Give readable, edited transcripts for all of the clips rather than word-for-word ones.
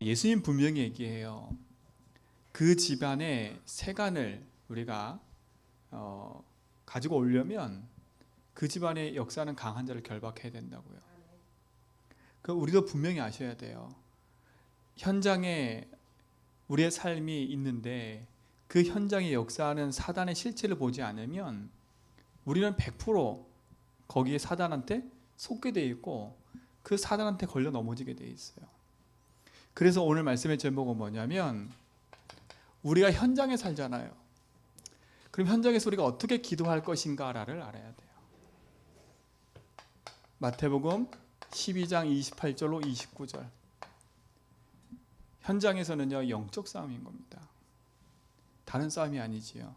예수님 분명히 얘기해요. 그 집안의 세간을 우리가 가지고 오려면 그 집안의 역사는 강한 자를 결박해야 된다고요. 그 우리도 분명히 아셔야 돼요. 현장에 우리의 삶이 있는데 그 현장의 역사하는 사단의 실체를 보지 않으면 우리는 100% 거기에 사단한테 속게 돼 있고 그 사단한테 걸려 넘어지게 돼 있어요. 그래서 오늘 말씀의 제목은 뭐냐면 우리가 현장에 살잖아요. 그럼 현장에서 우리가 어떻게 기도할 것인가를 알아야 돼요. 마태복음 12장 28절로 29절. 현장에서는요, 영적 싸움인 겁니다. 다른 싸움이 아니지요.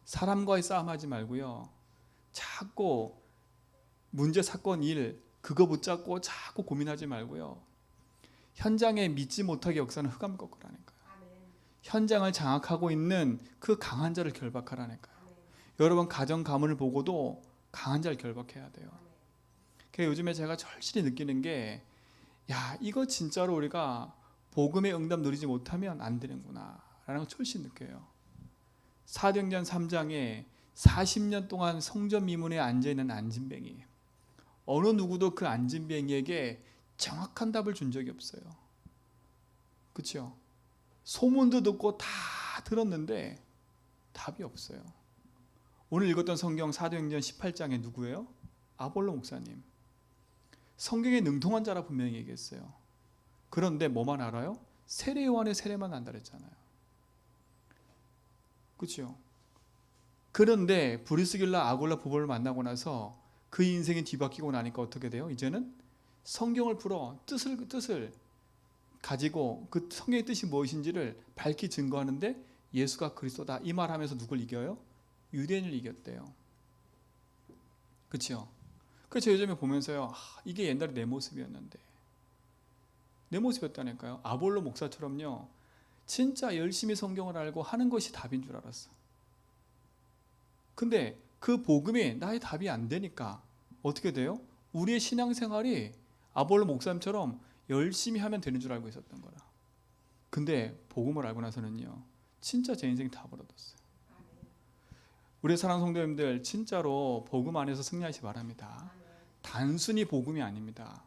사람과의 싸움하지 말고요. 자꾸 문제, 사건, 일 그거 붙잡고 자꾸 고민하지 말고요. 현장에 믿지 못하게 역사는 흑암 꺾으라니까요. 현장을 장악하고 있는 그 강한 자를 결박하라니까요. 여러분 가정 가문을 보고도 강한 자를 결박해야 돼요. 그래서 요즘에 제가 절실히 느끼는 게 이거 진짜로 우리가 복음의 응답 누리지 못하면 안 되는구나 라는 걸 절실히 느껴요. 사도행전 3장에 40년 동안 성전 미문에 앉아있는 안진뱅이, 어느 누구도 그 안진뱅이에게 정확한 답을 준 적이 없어요. 그렇죠? 소문도 듣고 다 들었는데 답이 없어요. 오늘 읽었던 성경 사도행전 18장에 누구예요? 아볼로 목사님. 성경에 능통한 자라 분명히 얘기했어요. 그런데 뭐만 알아요? 세례 요한의 세례만 안다 그랬잖아요. 그렇죠? 그런데 브리스길라 아굴라 부부를 만나고 나서 그 인생이 뒤바뀌고 나니까 어떻게 돼요? 이제는 성경을 풀어 뜻을 가지고 그 성경의 뜻이 무엇인지를 밝히 증거하는데 예수가 그리스도다 이 말하면서 누굴 이겨요? 유대인을 이겼대요. 그렇죠? 그래서 요즘에 보면서요, 이게 옛날에 내 모습이었는데, 내 모습이었다니까요. 아볼로 목사처럼요, 진짜 열심히 성경을 알고 하는 것이 답인 줄 알았어. 근데 그 복음이 나의 답이 안 되니까 어떻게 돼요? 우리의 신앙생활이 아볼로 목사님처럼 열심히 하면 되는 줄 알고 있었던 거라. 근데 복음을 알고 나서는요, 진짜 제 인생이 다 벌어졌어요. 우리 사랑하는 성도님들, 진짜로 복음 안에서 승리하시기 바랍니다. 단순히 복음이 아닙니다.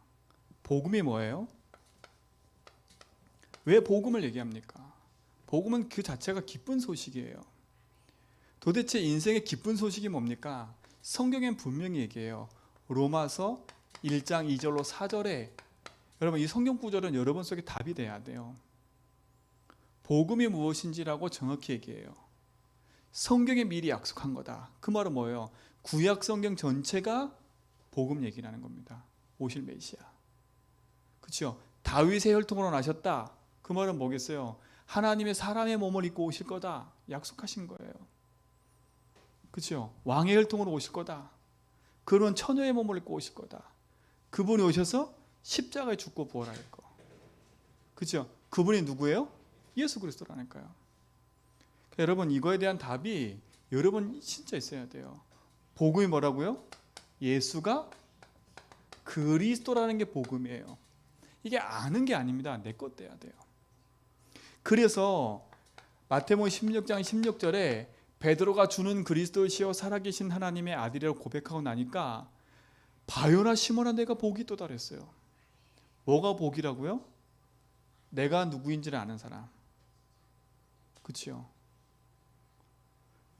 복음이 뭐예요? 왜 복음을 얘기합니까? 복음은 그 자체가 기쁜 소식이에요. 도대체 인생의 기쁜 소식이 뭡니까? 성경엔 분명히 얘기해요. 로마서 1장 2절로 4절에 여러분 이 성경 구절은 여러분 속에 답이 돼야 돼요. 복음이 무엇인지라고 정확히 얘기해요. 성경에 미리 약속한 거다. 그 말은 뭐예요? 구약 성경 전체가 복음 얘기라는 겁니다. 오실 메시아. 그렇죠? 다윗의 혈통으로 나셨다. 그 말은 뭐겠어요? 하나님의 사람의 몸을 입고 오실 거다. 약속하신 거예요. 그렇죠? 왕의 혈통으로 오실 거다. 그런 처녀의 몸을 입고 오실 거다. 그분이 오셔서 십자가에 죽고 부활할 거. 그렇죠? 그분이 누구예요? 예수 그리스도라니까요. 여러분 이거에 대한 답이 여러분 진짜 있어야 돼요. 복음이 뭐라고요? 예수가 그리스도라는 게 복음이에요. 이게 아는 게 아닙니다. 내 것 돼야 돼요. 그래서 마태복음 16장 16절에 베드로가 주는 그리스도시요 살아계신 하나님의 아들이라고 고백하고 나니까 바요나 시몬아 내가 복이 또 달했어요. 뭐가 복이라고요? 내가 누구인지를 아는 사람. 그렇죠?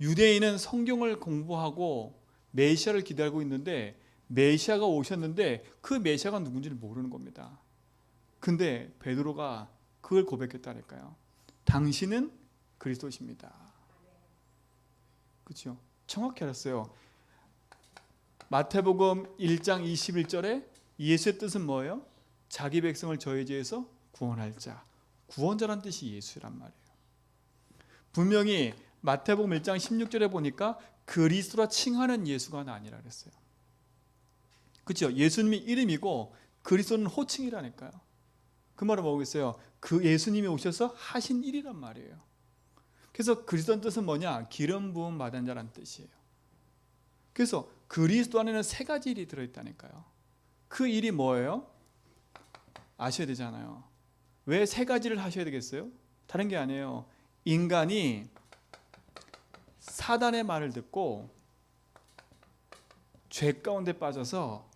유대인은 성경을 공부하고 메시아를 기다리고 있는데 메시아가 오셨는데 그 메시아가 누군지를 모르는 겁니다. 근데 베드로가 그걸 고백했다니까요. 당신은 그리스도십니다. 그렇죠? 정확히 알았어요. 마태복음 1장 21절에 예수의 뜻은 뭐예요? 자기 백성을 저희 죄에서 구원할 자. 구원자란 뜻이 예수란 말이에요. 분명히 마태복음 1장 16절에 보니까 그리스도라 칭하는 예수가 아니라 그랬어요. 그렇죠? 예수님이 이름이고 그리스도는 호칭이라니까요. 그 말은 뭐겠어요? 그 예수님이 오셔서 하신 일이란 말이에요. 그래서 그리스도의 뜻은 뭐냐? 기름 부음 받은 자란 뜻이에요. 그래서 그리스도 안에는 세 가지 일이 들어있다니까요. 그 일이 뭐예요? 아셔야 되잖아요. 왜 세 가지를 하셔야 되겠어요? 다른 게 아니에요. 인간이 사단의 말을 듣고 죄 가운데 빠져서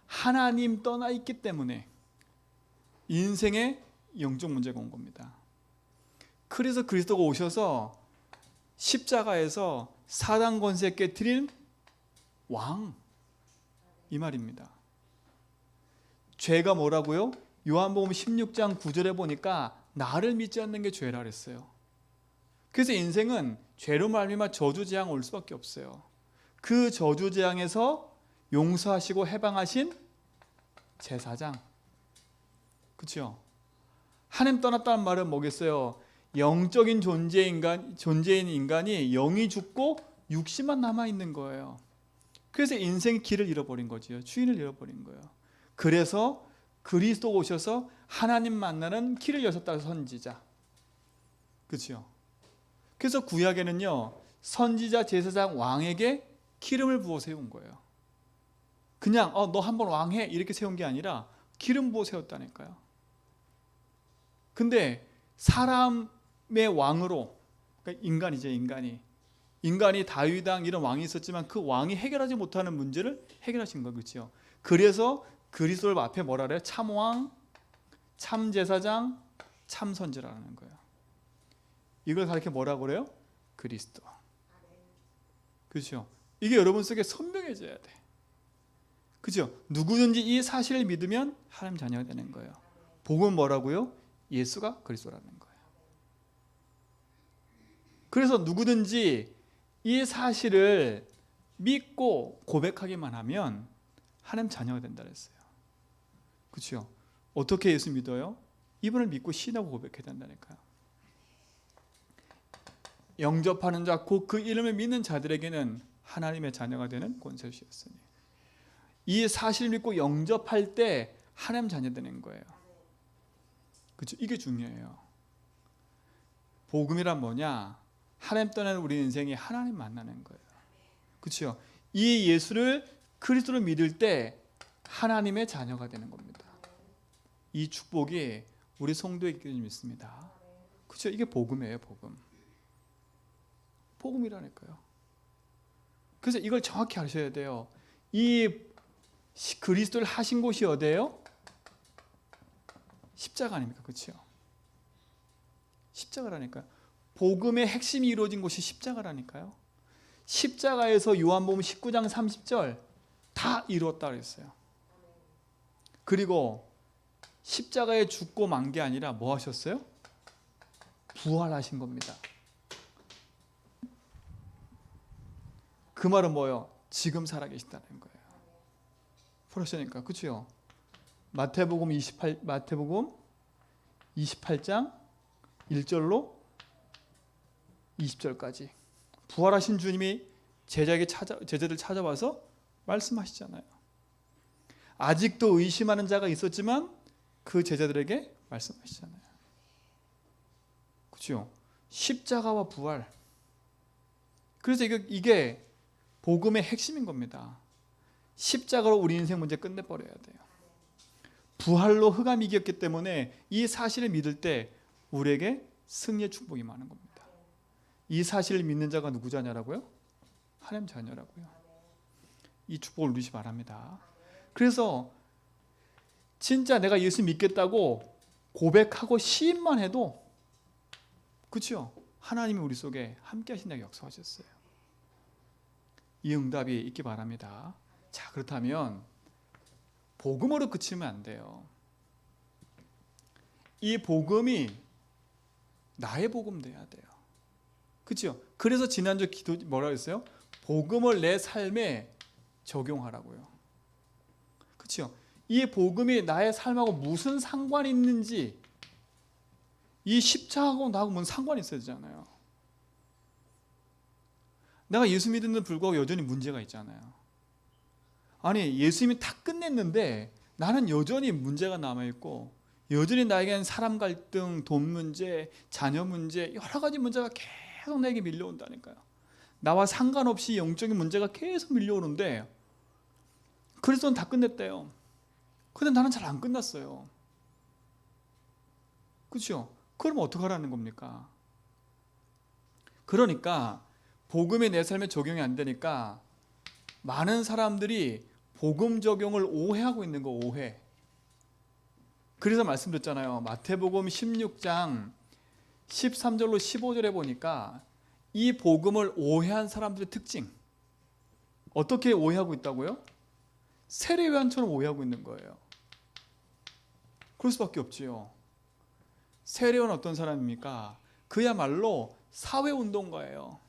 하나님 떠나 있기 때문에 인생에 영적 문제가 온 겁니다. 그래서 그리스도가 오셔서 십자가에서 사단 권세 깨트린 왕, 이 말입니다. 죄가 뭐라고요? 요한복음 16장 9절에 보니까 나를 믿지 않는 게 죄라 그랬어요. 그래서 인생은 죄로 말미암아 저주재앙 올 수밖에 없어요. 그 저주재앙에서 용서하시고 해방하신 제사장, 그렇죠? 하나님 떠났다는 말은 뭐겠어요? 영적인 존재인 인간이 영이 죽고 육신만 남아 있는 거예요. 그래서 인생의 길을 잃어버린 거지요. 주인을 잃어버린 거예요. 그래서 그리스도가 오셔서 하나님 만나는 길을 여셨다. 선지자, 그렇죠? 그래서 구약에는요, 선지자, 제사장, 왕에게 기름을 부어 세운 거예요. 그냥 너 한번 왕해 이렇게 세운 게 아니라 기름 부어 세웠다니까요. 근데 사람의 왕으로, 그러니까 인간이죠. 인간이 다윗 왕 이런 왕이 있었지만 그 왕이 해결하지 못하는 문제를 해결하신 거, 그렇죠? 그래서 그리스도를 앞에 뭐라 그래요? 참왕, 참제사장, 참선지라는 거예요. 이걸 가르쳐 뭐라고 그래요? 그리스도. 그렇죠? 이게 여러분 속에 선명해져야 돼. 그렇죠? 누구든지 이 사실을 믿으면 하나님 자녀가 되는 거예요. 복음은 뭐라고요? 예수가 그리스도라는 거예요. 그래서 누구든지 이 사실을 믿고 고백하기만 하면 하나님 자녀가 된다 그랬어요. 그렇죠? 어떻게 예수 믿어요? 이분을 믿고 신하고 고백해야 된다니까요. 영접하는 자, 곧 그 이름을 믿는 자들에게는 하나님의 자녀가 되는 권세를 주셨으니, 이 사실을 믿고 영접할 때 하나님 자녀 되는 거예요. 그렇죠? 이게 중요해요. 복음이란 뭐냐? 하나님 떠나는 우리 인생이 하나님 만나는 거예요. 그렇죠? 이 예수를 그리스도로 믿을 때 하나님의 자녀가 되는 겁니다. 이 축복이 우리 성도에 있기를 믿습니다. 그렇죠? 이게 복음이에요, 복음. 복음이라니까요. 그래서 이걸 정확히 아셔야 돼요. 이 그리스도를 하신 곳이 어디예요? 십자가 아닙니까? 그렇죠? 십자가라니까요. 복음의 핵심이 이루어진 곳이 십자가라니까요. 십자가에서 요한복음 19장 30절 다 이루었다 그랬어요. 그리고 십자가에 죽고 만 게 아니라 뭐 하셨어요? 부활하신 겁니다. 그 말은 뭐예요? 지금 살아계시다는 거예요. 그러시니까, 그렇죠? 마태복음 28장 1절로 20절까지 부활하신 주님이 제자들 찾아와서 말씀하시잖아요. 아직도 의심하는 자가 있었지만 그 제자들에게 말씀하시잖아요. 그렇죠? 십자가와 부활. 그래서 이게 복음의 핵심인 겁니다. 십자가로 우리 인생 문제 끝내버려야 돼요. 부활로 흑암이 이겼기 때문에 이 사실을 믿을 때 우리에게 승리의 축복이 많은 겁니다. 이 사실을 믿는 자가 누구 자녀라고요? 하나님 자녀라고요. 이 축복을 누리시 바랍니다. 그래서 진짜 내가 예수 믿겠다고 고백하고 시인만 해도, 그렇죠? 하나님이 우리 속에 함께 하신다고 약속하셨어요. 이 응답이 있기 바랍니다. 자, 그렇다면 복음으로 그치면 안 돼요. 이 복음이 나의 복음 돼야 돼요. 그렇죠? 그래서 지난주 기도 뭐라 했어요? 복음을 내 삶에 적용하라고요. 그렇죠? 이 복음이 나의 삶하고 무슨 상관이 있는지, 이 십자가하고 나하고 무슨 상관이 있어야 되잖아요. 내가 예수 믿는데 불구하고 여전히 문제가 있잖아요. 아니, 예수님이 다 끝냈는데 나는 여전히 문제가 남아있고, 여전히 나에게는 사람 갈등, 돈 문제, 자녀 문제, 여러 가지 문제가 계속 내게 밀려온다니까요. 나와 상관없이 영적인 문제가 계속 밀려오는데 그리스도는 다 끝냈대요. 근데 나는 잘 안 끝났어요. 그렇죠? 그럼 어떡하라는 겁니까? 그러니까 복음이 내 삶에 적용이 안 되니까 많은 사람들이 복음 적용을 오해하고 있는 거, 오해. 그래서 말씀드렸잖아요. 마태복음 16장 13절로 15절에 보니까 이 복음을 오해한 사람들의 특징, 어떻게 오해하고 있다고요? 세례요한처럼 오해하고 있는 거예요. 그럴 수밖에 없지요. 세례요한 어떤 사람입니까? 그야말로 사회운동가예요.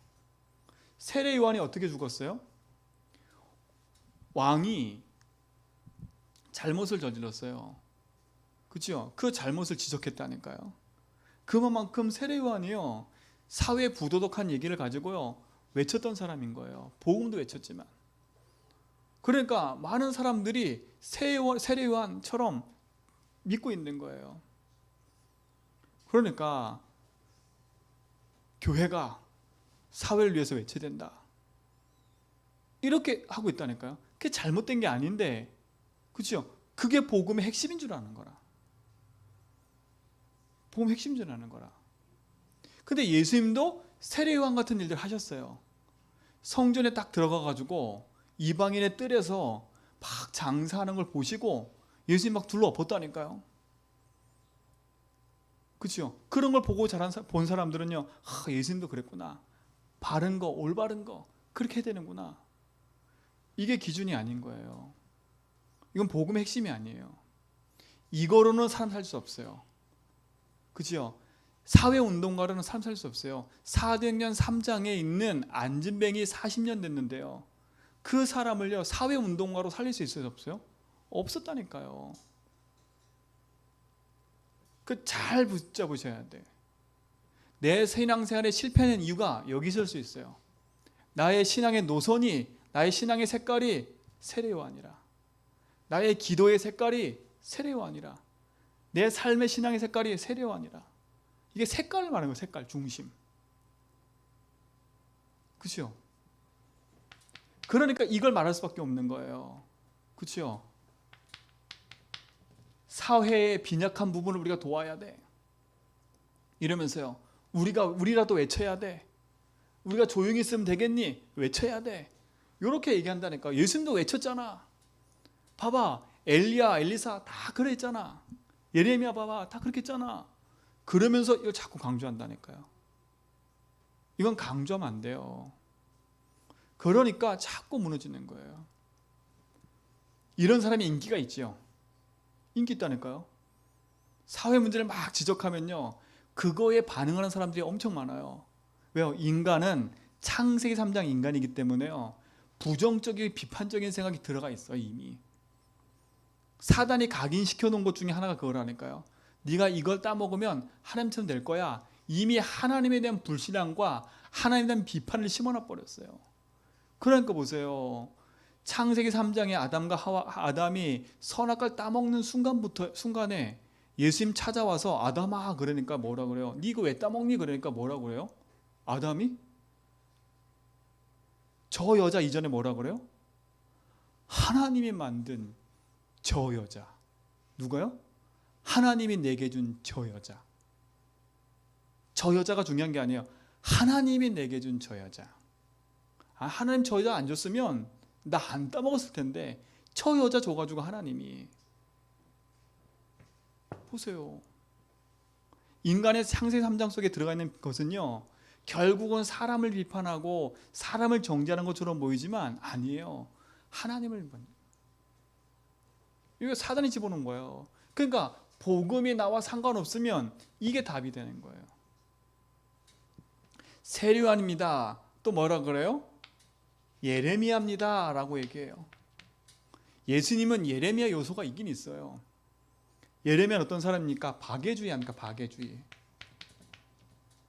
세례요한이 어떻게 죽었어요? 왕이 잘못을 저질렀어요. 그렇죠? 그 잘못을 지적했다니까요. 그만큼 세례요한이요, 사회 부도덕한 얘기를 가지고요 외쳤던 사람인 거예요. 복음도 외쳤지만. 그러니까 많은 사람들이 세례요한처럼 믿고 있는 거예요. 그러니까 교회가 사회를 위해서 외쳐야 된다, 이렇게 하고 있다니까요. 그게 잘못된 게 아닌데, 그렇죠? 그게 복음의 핵심인 줄 아는 거라. 복음의 핵심인 줄 아는 거라. 근데 예수님도 세례요한 같은 일들 하셨어요. 성전에 딱 들어가가지고 이방인의 뜰에서 막 장사하는 걸 보시고 예수님 막 둘러엎었다니까요. 그렇죠? 그런 걸 보고 본 사람들은요, 예수님도 그랬구나, 바른 거, 올바른 거 그렇게 해야 되는구나, 이게 기준이 아닌 거예요. 이건 복음의 핵심이 아니에요. 이거로는 사람 살 수 없어요. 그죠? 사회운동가로는 사람 살 수 없어요. 사도행전 3장에 있는 안진뱅이 40년 됐는데요, 그 사람을요 사회운동가로 살릴 수 있어요, 없어요? 없었다니까요. 그 잘 붙잡으셔야 돼. 내 신앙생활에 실패하는 이유가 여기 있을 수 있어요. 나의 신앙의 노선이, 나의 신앙의 색깔이 세례요한이라, 나의 기도의 색깔이 세례요한이라, 내 삶의 신앙의 색깔이 세례요한이라. 이게 색깔을 말하는 거예요. 색깔, 중심. 그렇죠? 그러니까 이걸 말할 수밖에 없는 거예요. 그렇죠? 사회의 빈약한 부분을 우리가 도와야 돼. 이러면서요, 우리라도 외쳐야 돼. 우리가 조용히 있으면 되겠니? 외쳐야 돼. 이렇게 얘기한다니까. 예수님도 외쳤잖아. 봐봐, 엘리야, 엘리사 다 그랬잖아. 예레미야 봐봐, 다 그렇게 했잖아. 그러면서 이걸 자꾸 강조한다니까요. 이건 강조하면 안 돼요. 그러니까 자꾸 무너지는 거예요. 이런 사람이 인기가 있지요. 인기 있다니까요. 사회 문제를 막 지적하면요, 그거에 반응하는 사람들이 엄청 많아요. 왜요? 인간은 창세기 3장 인간이기 때문에요, 부정적인 비판적인 생각이 들어가 있어요. 이미 사단이 각인시켜 놓은 것 중에 하나가 그거라니까요. 네가 이걸 따먹으면 하나님처럼 될 거야. 이미 하나님에 대한 불신앙과 하나님에 대한 비판을 심어놔 버렸어요. 그러니까 보세요, 창세기 3장에 아담이 선악과를 따먹는 순간에 예수님 찾아와서 아담아 그러니까 뭐라 그래요? 네 이거 왜 따먹니? 그러니까 뭐라 그래요? 아담이 저 여자 이전에 뭐라 그래요? 하나님이 만든 저 여자. 누가요? 하나님이 내게 준 저 여자. 저 여자가 중요한 게 아니에요. 하나님이 내게 준 저 여자. 하나님 저 여자 안 줬으면 나 안 따먹었을 텐데 저 여자 줘가지고 하나님이. 보세요. 인간의 창세기 3장 속에 들어가 있는 것은요, 결국은 사람을 비판하고 사람을 정죄하는 것처럼 보이지만 아니에요. 하나님을 비판. 이거 사단이 집어넣은 거예요. 그러니까 복음이 나와 상관없으면 이게 답이 되는 거예요. 세례요한입니다. 또 뭐라 그래요? 예레미야입니다 라고 얘기해요. 예수님은 예레미야 요소가 있긴 있어요. 예레미야는 어떤 사람입니까? 박해주의 아닙니까? 박해주의.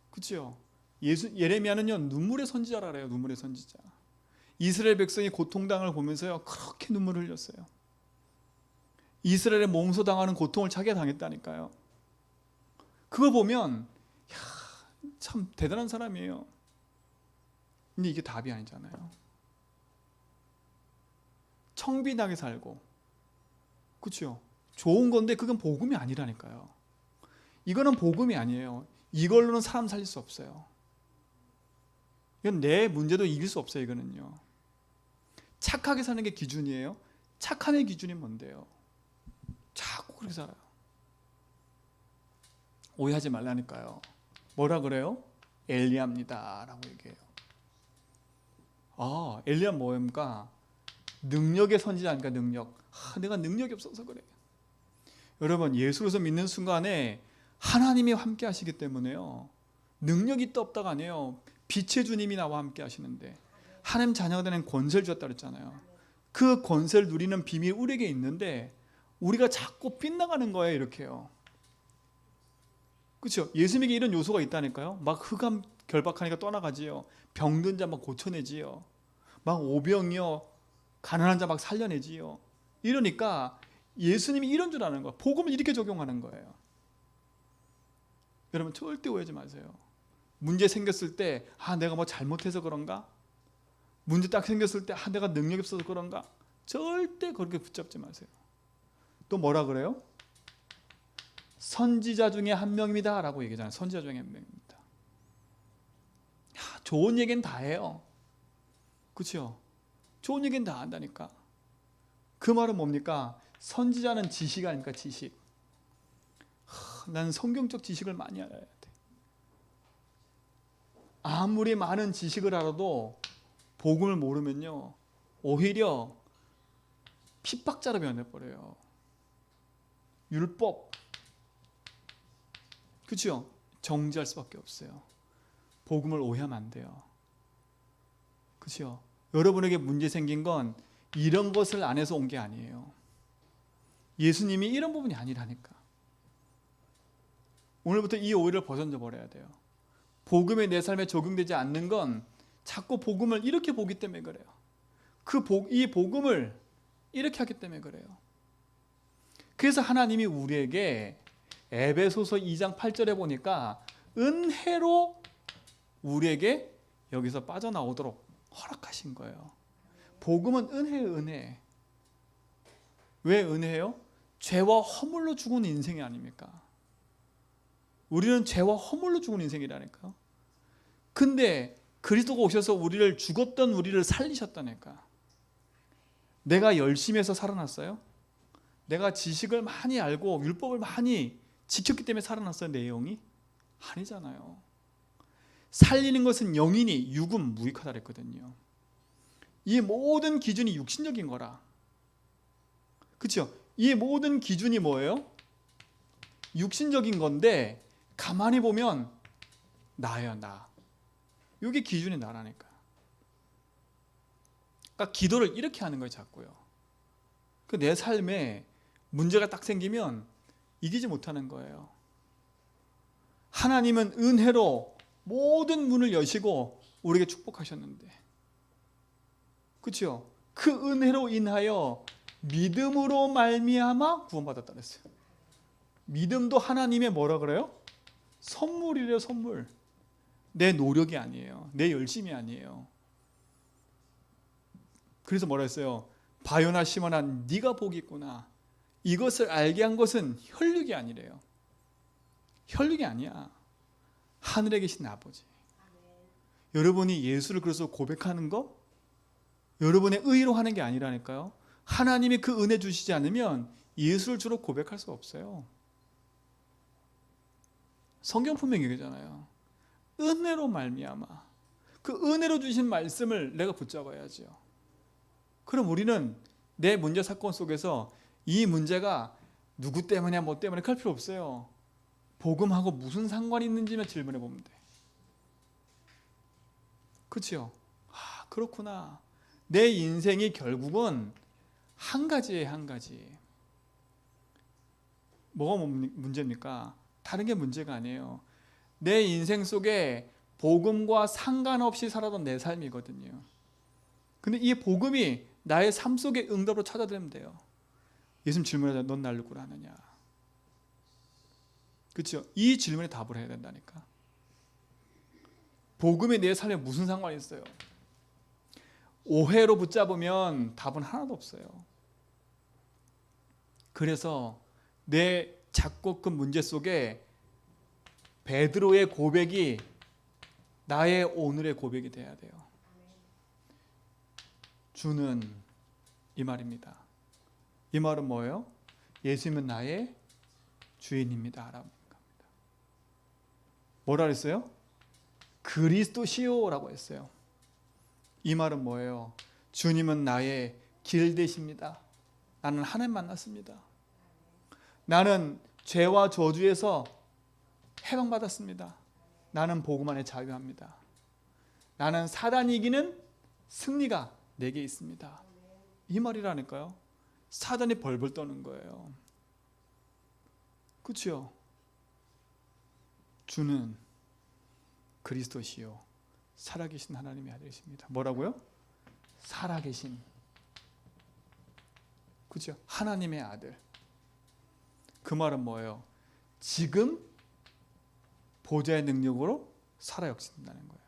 그렇죠? 예레미야는요, 눈물의 선지자라 그래요. 눈물의 선지자. 이스라엘 백성이 고통당을 보면서요, 그렇게 눈물을 흘렸어요. 이스라엘의 몽소당하는 고통을 자기가 당했다니까요. 그거 보면 참 대단한 사람이에요. 근데 이게 답이 아니잖아요. 청빈하게 살고, 그렇죠? 좋은 건데 그건 복음이 아니라니까요. 이거는 복음이 아니에요. 이걸로는 사람 살릴 수 없어요. 이건 내 문제도 이길 수 없어요. 이거는요. 착하게 사는 게 기준이에요. 착함의 기준이 뭔데요? 자꾸 그렇게 살아요. 오해하지 말라니까요. 뭐라 그래요? 엘리야입니다 라고 얘기해요. 엘리야 뭐입니까? 능력의 선지자니까 능력. 내가 능력이 없어서 그래. 여러분, 예수로서 믿는 순간에 하나님이 함께 하시기 때문에요. 능력이 있다 없다가 아니에요. 빛의 주님이 나와 함께 하시는데 하나님 자녀가 되는 권세를 주었다 그랬잖아요. 그 권세를 누리는 비밀이 우리에게 있는데 우리가 자꾸 빗나가는 거예요. 이렇게요. 그렇죠? 예수님에게 이런 요소가 있다니까요. 막 흑암 결박하니까 떠나가지요. 병든 자 막 고쳐내지요. 막 오병이요. 가난한 자 막 살려내지요. 이러니까 예수님이 이런 줄 아는 거예요. 복음을 이렇게 적용하는 거예요. 여러분 절대 오해하지 마세요. 문제 생겼을 때 내가 뭐 잘못해서 그런가? 문제 딱 생겼을 때 내가 능력이 없어서 그런가? 절대 그렇게 붙잡지 마세요. 또 뭐라 그래요? 선지자 중에 한 명입니다 라고 얘기하잖아요. 선지자 중에 한 명입니다. 좋은 얘기는 다 해요. 그렇죠? 좋은 얘기는 다 한다니까. 그 말은 뭡니까? 선지자는 지식 아닙니까? 지식. 나는 성경적 지식을 많이 알아야 돼. 아무리 많은 지식을 알아도 복음을 모르면요 오히려 핍박자로 변해버려요. 율법, 그렇죠? 정지할 수밖에 없어요. 복음을 오해하면 안 돼요. 그렇죠? 여러분에게 문제 생긴 건 이런 것을 안 해서 온 게 아니에요. 예수님이 이런 부분이 아니라니까. 오늘부터 이 오해를 벗어져 버려야 돼요. 복음이 내 삶에 적용되지 않는 건 자꾸 복음을 이렇게 보기 때문에 그래요. 이 복음을 이렇게 하기 때문에 그래요. 그래서 하나님이 우리에게 에베소서 2장 8절에 보니까 은혜로 우리에게 여기서 빠져나오도록 허락하신 거예요. 복음은 은혜예요, 은혜. 왜 은혜예요? 죄와 허물로 죽은 인생이 아닙니까? 우리는 죄와 허물로 죽은 인생이라니까요. 근데 그리스도가 오셔서 죽었던 우리를 살리셨다니까. 내가 열심히 해서 살아났어요? 내가 지식을 많이 알고 율법을 많이 지켰기 때문에 살아났어요, 내용이? 아니잖아요. 살리는 것은 영이니 육은 무익하다 그랬거든요. 이 모든 기준이 육신적인 거라. 그렇죠? 이 모든 기준이 뭐예요? 육신적인 건데 가만히 보면 나예요, 나. 이게 기준이 나라니까. 그러니까 기도를 이렇게 하는 거예요, 자꾸요. 내 삶에 문제가 딱 생기면 이기지 못하는 거예요. 하나님은 은혜로 모든 문을 여시고 우리에게 축복하셨는데, 그렇죠? 그 은혜로 인하여 믿음으로 말미암아 구원받았다 그랬어요. 믿음도 하나님의 뭐라 그래요? 선물이래요, 선물. 내 노력이 아니에요. 내 열심이 아니에요. 그래서 뭐라 했어요? 바요나 시몬아 네가 복이 있구나. 이것을 알게 한 것은 혈육이 아니래요. 혈육이 아니야. 하늘에 계신 아버지. 여러분이 예수를 그래서 고백하는 거 여러분의 의로 하는 게 아니라니까요. 하나님이 그 은혜 주시지 않으면 예수를 주로 고백할 수 없어요. 성경 분명히 얘기하잖아요. 은혜로 말미암아. 그 은혜로 주신 말씀을 내가 붙잡아야죠. 그럼 우리는 내 문제 사건 속에서 이 문제가 누구 때문에 뭐 때문에 할 필요 없어요. 복음하고 무슨 상관이 있는지만 질문해 보면 돼. 그렇죠? 그렇구나. 내 인생이 결국은 한 가지예요, 한 가지. 뭐가 문제입니까? 다른 게 문제가 아니에요. 내 인생 속에 복음과 상관없이 살아던 내 삶이거든요. 근데 이 복음이 나의 삶 속에 응답으로 찾아들면 돼요. 예수님 질문하자. 넌 날 누구라 하느냐? 그렇죠? 이 질문에 답을 해야 된다니까. 복음이 내 삶에 무슨 상관이 있어요? 오해로 붙잡으면 답은 하나도 없어요. 그래서 내 작고 큰 문제 속에 베드로의 고백이 나의 오늘의 고백이 돼야 돼요. 주는 이 말입니다. 이 말은 뭐예요? 예수님은 나의 주인입니다. 라고 합니다. 뭐라 그랬어요? 그리스도시요라고 했어요. 이 말은 뭐예요? 주님은 나의 길 되십니다. 나는 하나님 만났습니다. 나는 죄와 저주에서 해방받았습니다. 나는 복음 안에 자유합니다. 나는 사단이 이기는 승리가 내게 있습니다. 이 말이라니까요. 사단이 벌벌 떠는 거예요. 그렇죠? 주는 그리스도시요 살아계신 하나님의 아들이십니다. 뭐라고요? 살아계신, 그렇죠? 하나님의 아들. 그 말은 뭐예요? 지금 보좌의 능력으로 살아 역신다는 거예요.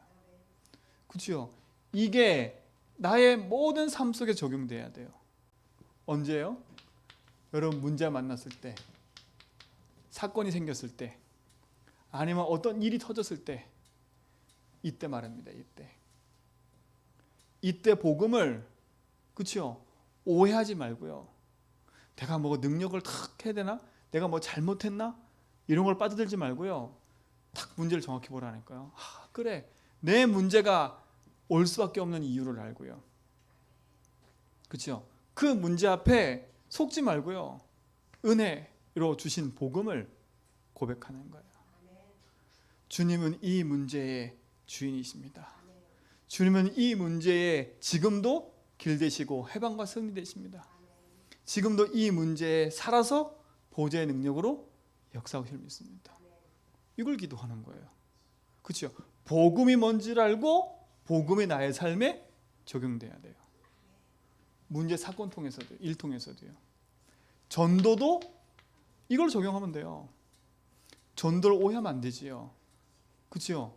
그렇죠? 이게 나의 모든 삶 속에 적용돼야 돼요. 언제요? 여러분 문제 만났을 때, 사건이 생겼을 때, 아니면 어떤 일이 터졌을 때, 이때 말입니다. 이때 복음을, 그렇죠? 오해하지 말고요. 내가 뭐 능력을 탁 해야 되나? 내가 뭐 잘못했나? 이런 걸 빠져들지 말고요. 딱 문제를 정확히 보라니까요. 그래, 내 문제가 올 수밖에 없는 이유를 알고요. 그렇죠? 그 문제 앞에 속지 말고요. 은혜로 주신 복음을 고백하는 거예요. 주님은 이 문제의 주인이십니다. 주님은 이 문제에 지금도 길 되시고 해방과 승리 되십니다. 지금도 이 문제에 살아서 보좌의 능력으로 역사하실 믿습니다. 이걸 기도하는 거예요. 그렇죠? 복음이 뭔지를 알고 복음이 나의 삶에 적용돼야 돼요. 문제 사건 통해서도, 일 통해서도요. 전도도 이걸 적용하면 돼요. 전도를 오해하면 안 되지요. 그렇죠?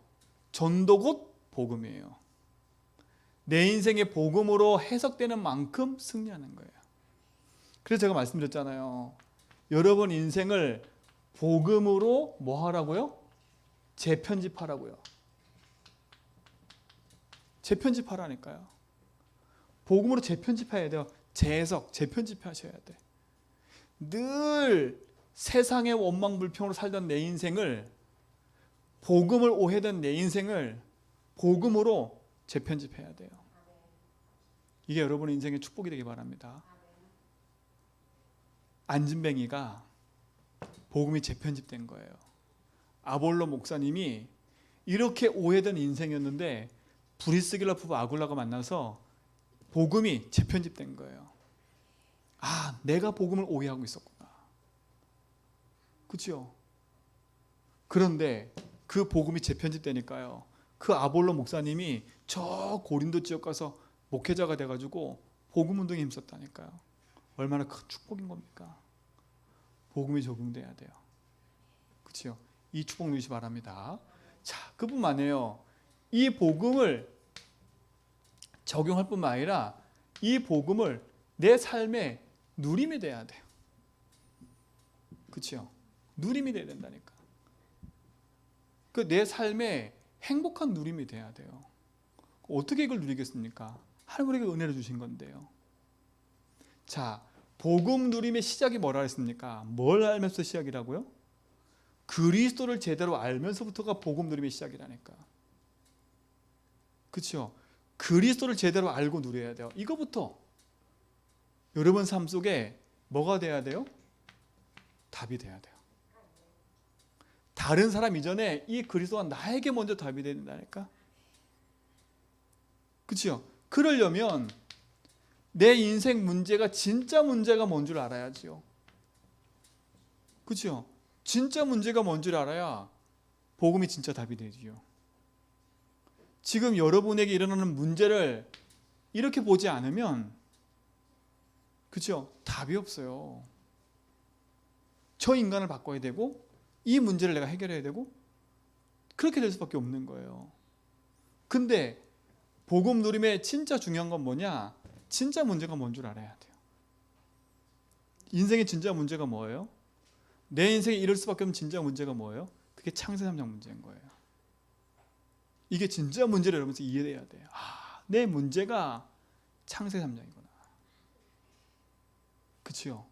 전도 곧 복음이에요. 내 인생의 복음으로 해석되는 만큼 승리하는 거예요. 그래서 제가 말씀드렸잖아요. 여러분 인생을 복음으로 뭐 하라고요? 재편집하라고요. 재편집하라니까요. 복음으로 재편집해야 돼요. 재해석, 재편집하셔야 돼. 늘 세상의 원망 불평으로 살던 내 인생을, 복음을 오해던 내 인생을 복음으로 재편집해야 돼요. 이게 여러분의 인생의 축복이 되기 바랍니다. 안진뱅이가 복음이 재편집된 거예요. 아볼로 목사님이 이렇게 오해된 인생이었는데 브리스길라 부부 아굴라가 만나서 복음이 재편집된 거예요. 아, 내가 복음을 오해하고 있었구나. 그렇죠? 그런데 그 복음이 재편집되니까요. 그 아볼로 목사님이 저 고린도 지역 가서 목회자가 돼가지고 복음 운동에 힘썼다니까요. 얼마나 큰 축복인 겁니까? 복음이 적용돼야 돼요. 그렇죠? 이 축복 누리시 바랍니다. 자, 그뿐만 아니에요. 이 복음을 적용할 뿐만 아니라 이 복음을 내 삶의 누림이 돼야 돼요. 그렇죠? 누림이 돼야 된다니까. 그 내 삶의 행복한 누림이 돼야 돼요. 어떻게 이걸 누리겠습니까? 하나님에게 은혜를 주신 건데요. 자, 복음 누림의 시작이 뭐라 했습니까? 뭘 알면서 시작이라고요? 그리스도를 제대로 알면서부터가 복음 누림의 시작이라니까. 그렇죠? 그리스도를 제대로 알고 누려야 돼요. 이거부터 여러분 삶 속에 뭐가 돼야 돼요? 답이 돼야 돼요. 다른 사람 이전에 이 그리스도가 나에게 먼저 답이 돼야 된다니까. 그렇죠? 그러려면 내 인생 문제가 진짜 문제가 뭔 줄 알아야죠. 그렇죠? 진짜 문제가 뭔 줄 알아야 복음이 진짜 답이 되지요. 지금 여러분에게 일어나는 문제를 이렇게 보지 않으면, 그렇죠? 답이 없어요. 저 인간을 바꿔야 되고 이 문제를 내가 해결해야 되고 그렇게 될 수밖에 없는 거예요. 근데 복음 누림의 진짜 중요한 건 뭐냐? 진짜 문제가 뭔 줄 알아야 돼요. 인생의 진짜 문제가 뭐예요? 내 인생에 이럴 수밖에 없는 진짜 문제가 뭐예요? 그게 그게 창세 3장 문제인 거예요. 이게 진짜 문제를 여러분들 이해해야 돼요. 내 문제가 창세 3장이구나. 그치요?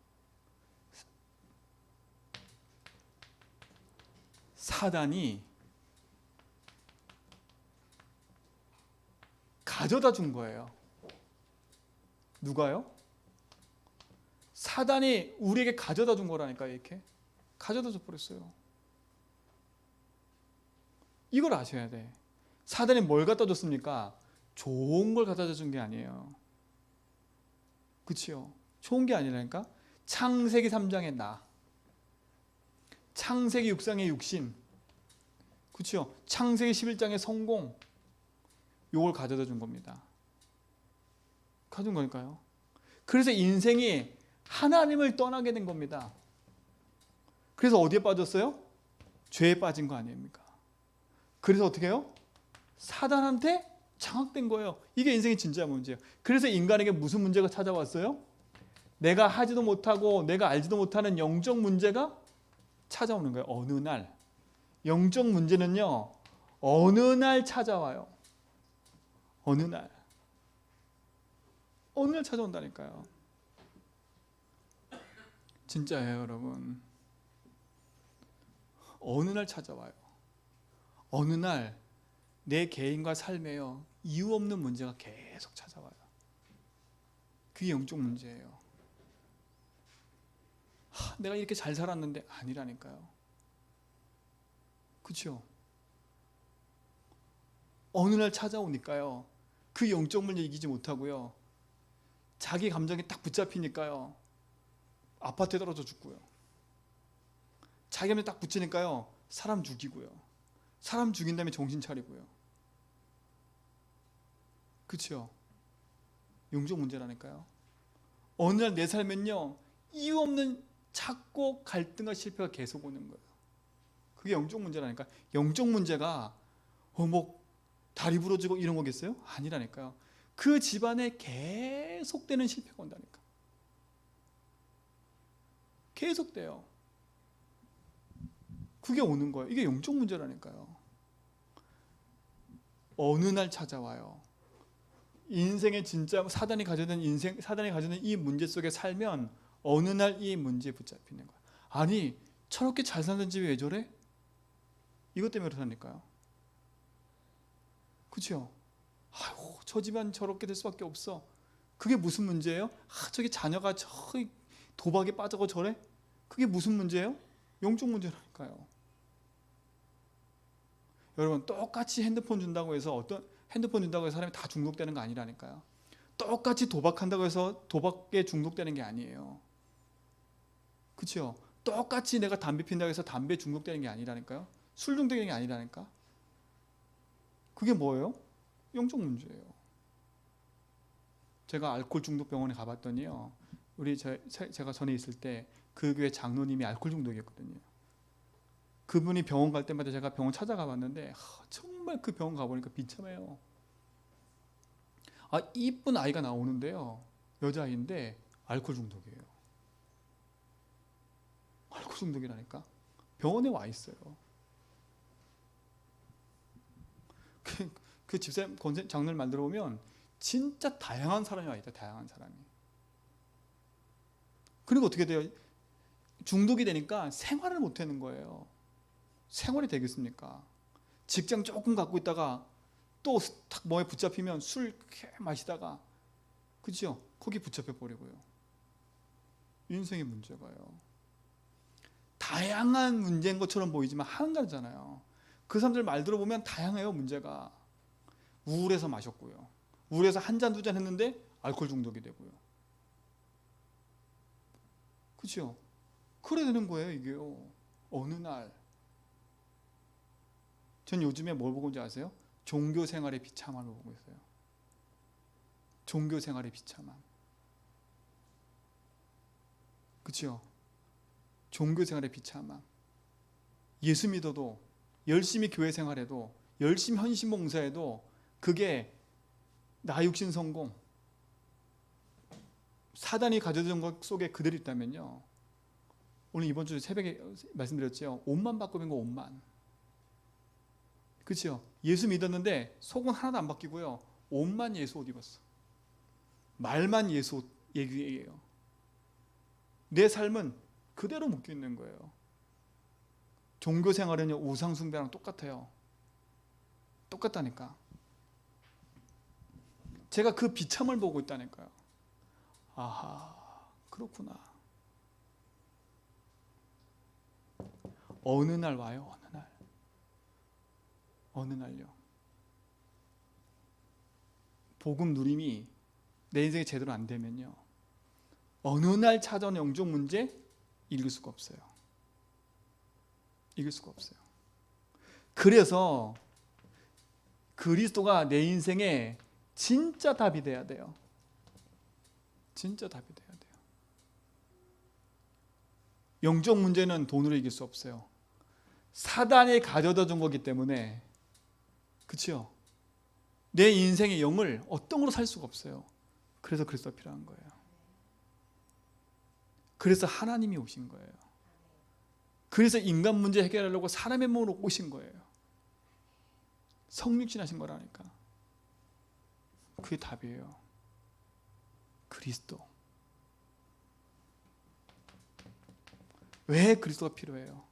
사단이 가져다 준 거예요. 누가요? 사단이 우리에게 가져다 준 거라니까요. 이렇게 가져다 줘 버렸어요. 이걸 아셔야 돼. 사단이 뭘 갖다 줬습니까? 좋은 걸 갖다 준 게 아니에요. 그치요? 좋은 게 아니라니까. 창세기 3장의 나, 창세기 6장의 육신, 그치요? 창세기 11장의 성공, 요걸 가져다 준 겁니다. 가져온 거니까요. 그래서 인생이 하나님을 떠나게 된 겁니다. 그래서 어디에 빠졌어요? 죄에 빠진 거 아닙니까? 그래서 어떻게 해요? 사단한테 장악된 거예요. 이게 인생의 진짜 문제예요. 그래서 인간에게 무슨 문제가 찾아왔어요? 내가 하지도 못하고 내가 알지도 못하는 영적 문제가 찾아오는 거예요. 어느 날. 영적 문제는요, 어느 날 찾아와요. 어느 날. 어느 날 찾아온다니까요. 진짜예요, 여러분. 어느 날 찾아와요. 어느 날 내 개인과 삶에요, 이유 없는 문제가 계속 찾아와요. 그게 영적 문제예요. 내가 이렇게 잘 살았는데 아니라니까요. 그렇죠? 어느 날 찾아오니까요, 그 영적 문제 이기지 못하고요, 자기 감정이 딱 붙잡히니까요, 아파트에 떨어져 죽고요, 자기 감정이 딱 붙이니까요, 사람 죽이고요, 사람 죽인 다음에 정신 차리고요. 그렇죠? 영적 문제라니까요. 어느 날 내 삶엔요, 이유 없는 작고 갈등과 실패가 계속 오는 거예요. 그게 영적 문제라니까. 영적 문제가 뭐 다리 부러지고 이런 거겠어요? 아니라니까요. 그 집안에 계속되는 실패가 온다니까. 계속돼요. 그게 오는 거예요. 이게 영적 문제라니까요. 어느 날 찾아와요. 인생의 진짜 사단이 가져는 인생, 사단이 가져는 이 문제 속에 살면 어느 날 이 문제에 붙잡히는 거야. 아니, 저렇게 잘 사는 집이 왜 저래? 이것 때문에 그렇다니까요. 그렇죠? 아이고, 저 집안 저렇게 될 수밖에 없어. 그게 무슨 문제예요? 저기 자녀가 저 도박에 빠져고 저래? 그게 무슨 문제예요? 영적 문제라니까요. 여러분, 똑같이 핸드폰 준다고 해서 핸드폰 준다고 해서 사람이 다 중독되는 거 아니라니까요. 똑같이 도박한다고 해서 도박에 중독되는 게 아니에요. 그렇죠? 똑같이 내가 담배 핀다고 해서 담배에 중독되는 게 아니라니까요. 술 중독되는 게 아니라니까. 그게 뭐예요? 영적 문제예요. 제가 알코올 중독 병원에 가봤더니요, 제가 전에 있을 때 그 교회 장로님이 알코올 중독이었거든요. 그분이 병원 갈 때마다 제가 병원 찾아가 봤는데 정말 그 병원 가보니까 비참해요. 이쁜 아이가 나오는데요, 여자아이인데 알코올 중독이에요. 알코올 중독이라니까. 병원에 와 있어요. 그 집사님 장르를 만들어 보면 진짜 다양한 사람이 와 있다. 다양한 사람이. 그리고 어떻게 돼요? 중독이 되니까 생활을 못 하는 거예요. 생활이 되겠습니까? 직장 조금 갖고 있다가 또 탁 뭐에 붙잡히면 술 마시다가, 그죠? 거기 붙잡혀 버리고요. 인생의 문제가요. 다양한 문제인 것처럼 보이지만 한 가지잖아요. 그 사람들 말 들어보면 다양해요. 문제가. 우울해서 마셨고요, 우울해서 한 잔 두 잔 했는데 알코올 중독이 되고요. 그렇죠? 그래 되는 거예요. 이게요. 어느 날. 전 요즘에 뭘 보고 있는지 아세요? 종교 생활의 비참함을 보고 있어요. 종교 생활의 비참함. 그렇죠? 종교 생활의 비참함. 예수 믿어도, 열심히 교회 생활해도, 열심히 헌신 봉사해도 그게 나 육신 성공, 사단이 가져준 것 속에 그대로 있다면요, 오늘 이번 주 새벽에 말씀드렸죠. 옷만 바꾸면 거 옷만. 그렇죠? 예수 믿었는데 속은 하나도 안 바뀌고요. 옷만 예수 옷 입었어. 말만 예수 옷 얘기예요. 내 삶은 그대로 묶여 있는 거예요. 종교 생활은 우상 숭배랑 똑같아요. 똑같다니까. 제가 그 비참을 보고 있다니까요. 아하, 그렇구나. 어느 날 와요. 어느 날. 어느 날요. 복음 누림이 내 인생에 제대로 안 되면요, 어느 날 찾아온 영적 문제 이길 수가 없어요. 이길 수가 없어요. 그래서 그리스도가 내 인생에 진짜 답이 돼야 돼요. 진짜 답이 돼야 돼요. 영적 문제는 돈으로 이길 수 없어요. 사단이 가져다 준 거기 때문에. 그렇죠? 내 인생의 영을 어떤 걸로 살 수가 없어요. 그래서 그리스도가 필요한 거예요. 그래서 하나님이 오신 거예요. 그래서 인간 문제 해결하려고 사람의 몸으로 오신 거예요. 성육신하신 거라니까. 그게 답이에요. 그리스도. 왜 그리스도가 필요해요?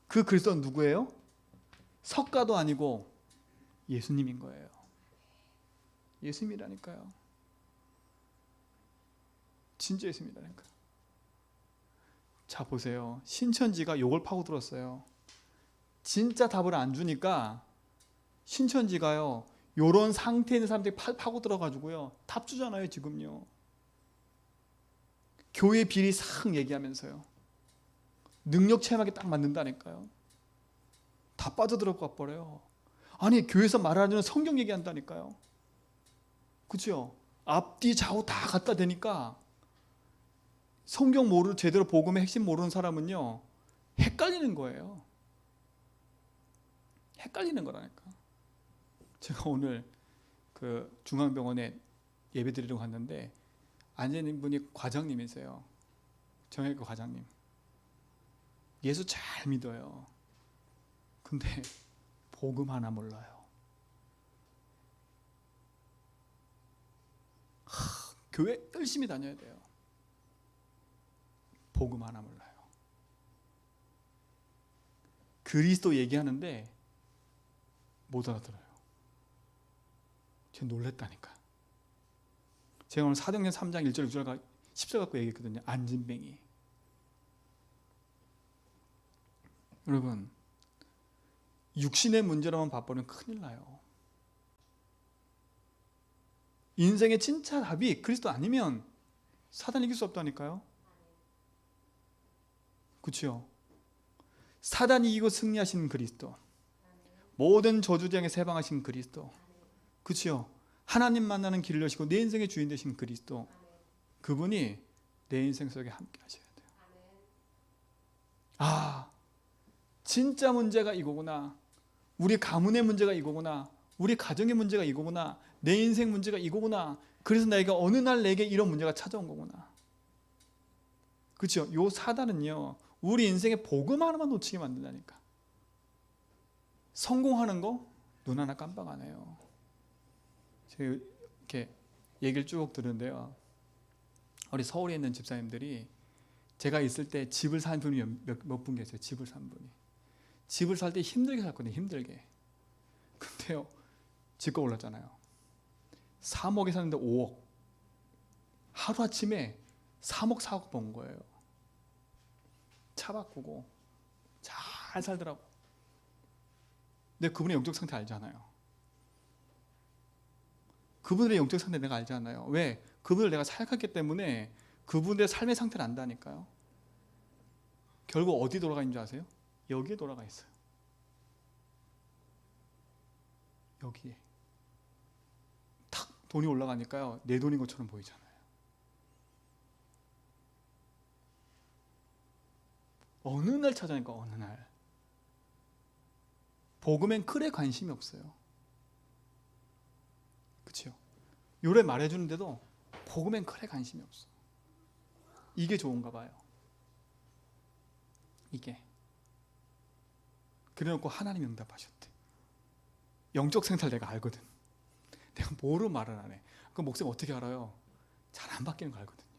그 그리스도는 누구예요? 석가도 아니고 예수님인 거예요. 예수님이라니까요. 진짜 예수님이라니까. 자, 보세요. 신천지가 욕을 파고들었어요. 진짜 답을 안 주니까 신천지가요, 요런 상태에 있는 사람들이 파고들어가지고요, 답 주잖아요. 지금요. 교회 비리 싹 얘기하면서요. 능력 체험하게 딱 만든다니까요. 다 빠져들어가 버려요. 아니, 교회에서 말하는 성경 얘기한다니까요. 그렇죠? 앞뒤 좌우 다 갖다 대니까 성경 모르 제대로 복음의 핵심 모르는 사람은요, 헷갈리는 거예요. 헷갈리는 거라니까. 제가 오늘 그 중앙병원에 예배 드리려고 갔는데 앉아있는 분이 과장님이세요. 정형외과 과장님. 예수 잘 믿어요. 근데 복음 하나 몰라요. 교회 열심히 다녀야 돼요. 복음 하나 몰라요. 그리스도 얘기하는데 못 알아들어요. 제가 놀랬다니까. 제가 오늘 사도행전 3장 1절 6절 10절 갖고 얘기했거든요. 안진뱅이. 여러분, 육신의 문제로만 봐버리면 큰일 나요. 인생의 진짜 답이 그리스도 아니면 사단 이길 수 없다니까요. 그렇죠? 사단이 이기고 승리하신 그리스도, 모든 저주쟁에 해방하신 그리스도, 그렇죠? 하나님 만나는 길을 여시고 내 인생의 주인 되신 그리스도, 그분이 내 인생 속에 함께 하셔야 돼요. 아, 진짜 문제가 이거구나. 우리 가문의 문제가 이거구나. 우리 가정의 문제가 이거구나. 내 인생 문제가 이거구나. 그래서 내가 어느 날 내게 이런 문제가 찾아온 거구나. 그렇죠? 요 사단은요, 우리 인생의 복음 하나만 놓치게 만든다니까. 성공하는 거 눈 하나 깜빡 안 해요. 제가 이렇게 얘기를 쭉 들은데요, 우리 서울에 있는 집사님들이 제가 있을 때 집을 산 분이 몇 분 계세요. 집을 산 분이. 집을 살 때 힘들게 샀거든요. 힘들게. 근데요, 집값 올랐잖아요. 3억에 샀는데 5억. 하루아침에 3억 4억 번 거예요. 차 바꾸고 잘 살더라고. 근데 그분의 영적 상태 알잖아요. 그분의 영적 상태 내가 알잖아요. 왜? 그분을 내가 사역했기 때문에 그분의 삶의 상태를 안다니까요. 결국 어디 돌아가 있는 줄 아세요? 여기에 돌아가 있어요. 여기에. 탁 돈이 올라가니까요, 내 돈인 것처럼 보이잖아요. 어느 날 찾아니까 어느 날. 복음엔 크게 관심이 없어요. 그렇죠? 요래 말해주는데도 복음엔 크게 관심이 없어. 이게 좋은가 봐요. 이게. 그래놓고 하나님이 응답하셨대. 영적 생사를 내가 알거든. 내가 뭐로 말을 안 해. 그럼 목사님 어떻게 알아요? 잘 안 바뀌는 거 알거든요.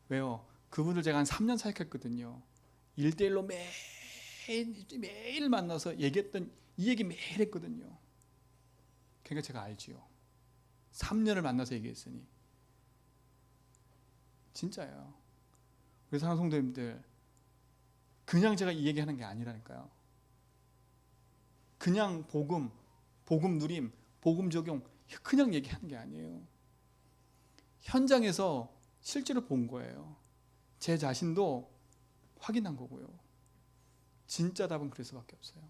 왜요? 그분들 제가 한 3년 사역했거든요. 1대1로 매일 만나서 얘기했던 이 얘기 매일 했거든요. 그러니까 제가 알지요. 3년을 만나서 얘기했으니. 진짜예요. 우리 사랑하는 성도님들, 그냥 제가 이 얘기하는 게 아니라니까요. 그냥 복음 누림, 복음 적용 그냥 얘기하는 게 아니에요. 현장에서 실제로 본 거예요. 제 자신도 확인한 거고요. 진짜 답은 그럴 수밖에 없어요.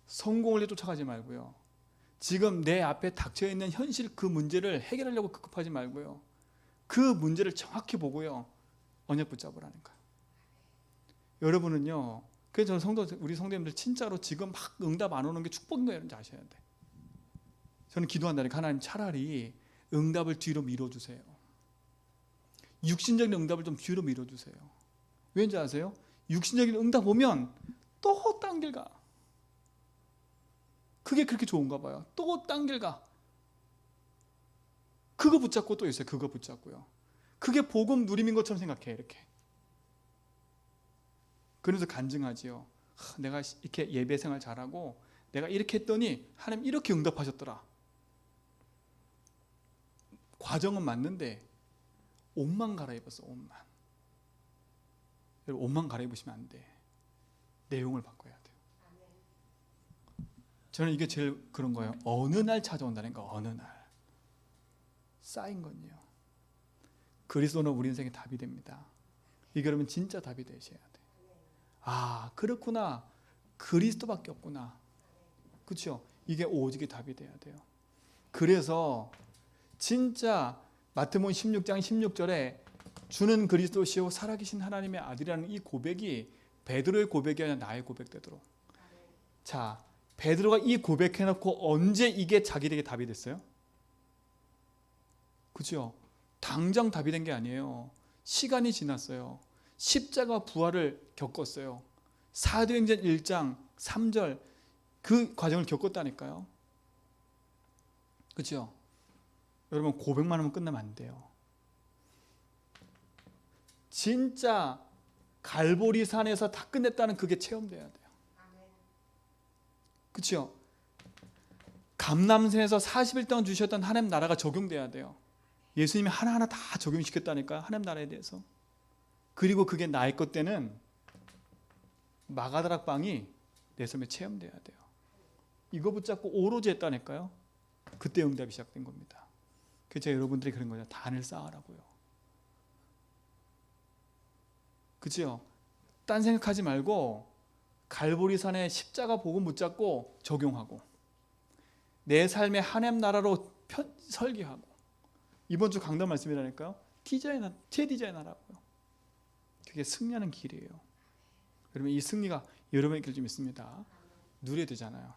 성공을 쫓아가지 말고요. 지금 내 앞에 닥쳐 있는 현실 그 문제를 해결하려고 급급하지 말고요. 그 문제를 정확히 보고요. 언약 붙잡으라는 거예요. 여러분은요. 그래서 저는 우리 성도님들 진짜로 지금 막 응답 안 오는 게 축복인 거예요. 여러분 아셔야 돼. 저는 기도한다니까 하나님 차라리 응답을 뒤로 밀어주세요. 육신적인 응답을 좀 뒤로 밀어주세요. 왠지 아세요? 육신적인 응답 오면 또 딴 길 가. 그게 그렇게 좋은가 봐요. 또 딴 길 가. 그거 붙잡고 또 있어요. 그거 붙잡고요. 그게 복음 누림인 것처럼 생각해. 이렇게. 그래서 간증하지요. 내가 이렇게 예배 생활 잘하고 내가 이렇게 했더니 하나님 이렇게 응답하셨더라. 과정은 맞는데 옷만 갈아입었어. 옷만. 여러분 옷만 갈아입으시면 안 돼. 내용을 바꿔야 돼요. 저는 이게 제일 그런 거예요. 어느 날 찾아온다는 거. 어느 날. 쌓인 건요. 그리스도는 우리 인생의 답이 됩니다. 이게 여러분 진짜 답이 되셔야 돼. 아 그렇구나. 그리스도밖에 없구나. 그렇죠? 이게 오직의 답이 돼야 돼요. 그래서 진짜 마태복음 16장 16절에 주는 그리스도시요 살아계신 하나님의 아들이라는 이 고백이 베드로의 고백이 아니라 나의 고백 되도록. 자, 베드로가 이 고백해놓고 언제 이게 자기에게 답이 됐어요? 그렇죠? 당장 답이 된 게 아니에요. 시간이 지났어요. 십자가 부활을 겪었어요. 사도행전 1장 3절 그 과정을 겪었다니까요. 그렇죠? 여러분 고백만 하면 끝나면 안 돼요. 진짜 갈보리산에서 다 끝냈다는 그게 체험돼야 돼요. 그렇죠? 감람산에서 40일 동안 주셨던 하나님 나라가 적용돼야 돼요. 예수님이 하나하나 다 적용시켰다니까요. 하나님 나라에 대해서. 그리고 그게 나의 것 때는 마가다락방이 내 삶에 체험돼야 돼요. 이거 붙잡고 오로지 했다니까요. 그때 응답이 시작된 겁니다. 그래서 여러분들이 그런 거죠. 단을 쌓으라고요. 그죠? 딴 생각하지 말고 갈보리산에 십자가 복음 붙잡고 적용하고 내 삶의 하나님 나라로 설계하고 이번 주 강단 말씀이라니까요. 디자인하라고요. 그게 승리하는 길이에요. 여러분 이 승리가 여러분에게 좀 있습니다. 누려야 되잖아요.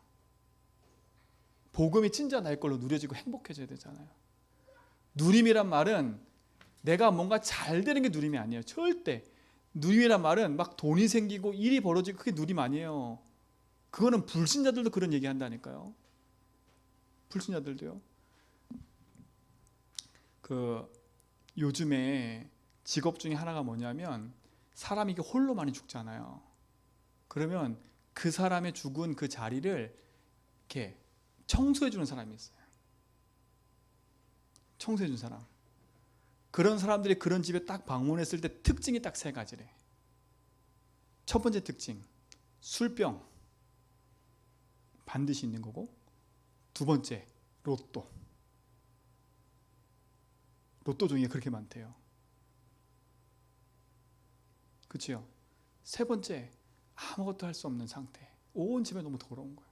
복음이 진짜 나의 걸로 누려지고 행복해져야 되잖아요. 누림이란 말은 내가 뭔가 잘 되는 게 누림이 아니에요. 절대. 누림이란 말은 막 돈이 생기고 일이 벌어지고 그게 누림 아니에요. 그거는 불신자들도 그런 얘기 한다니까요. 불신자들도요. 요즘에 직업 중에 하나가 뭐냐면 사람이 이게 홀로 많이 죽잖아요. 그러면 그 사람의 죽은 그 자리를 이렇게 청소해 주는 사람이 있어요. 청소해 준 사람. 그런 사람들이 그런 집에 딱 방문했을 때 특징이 딱 세 가지래. 첫 번째 특징, 술병 반드시 있는 거고, 두 번째 로또. 로또 종이가 그렇게 많대요. 그렇죠? 세 번째, 아무것도 할 수 없는 상태. 온 집에 너무 더러운 거예요.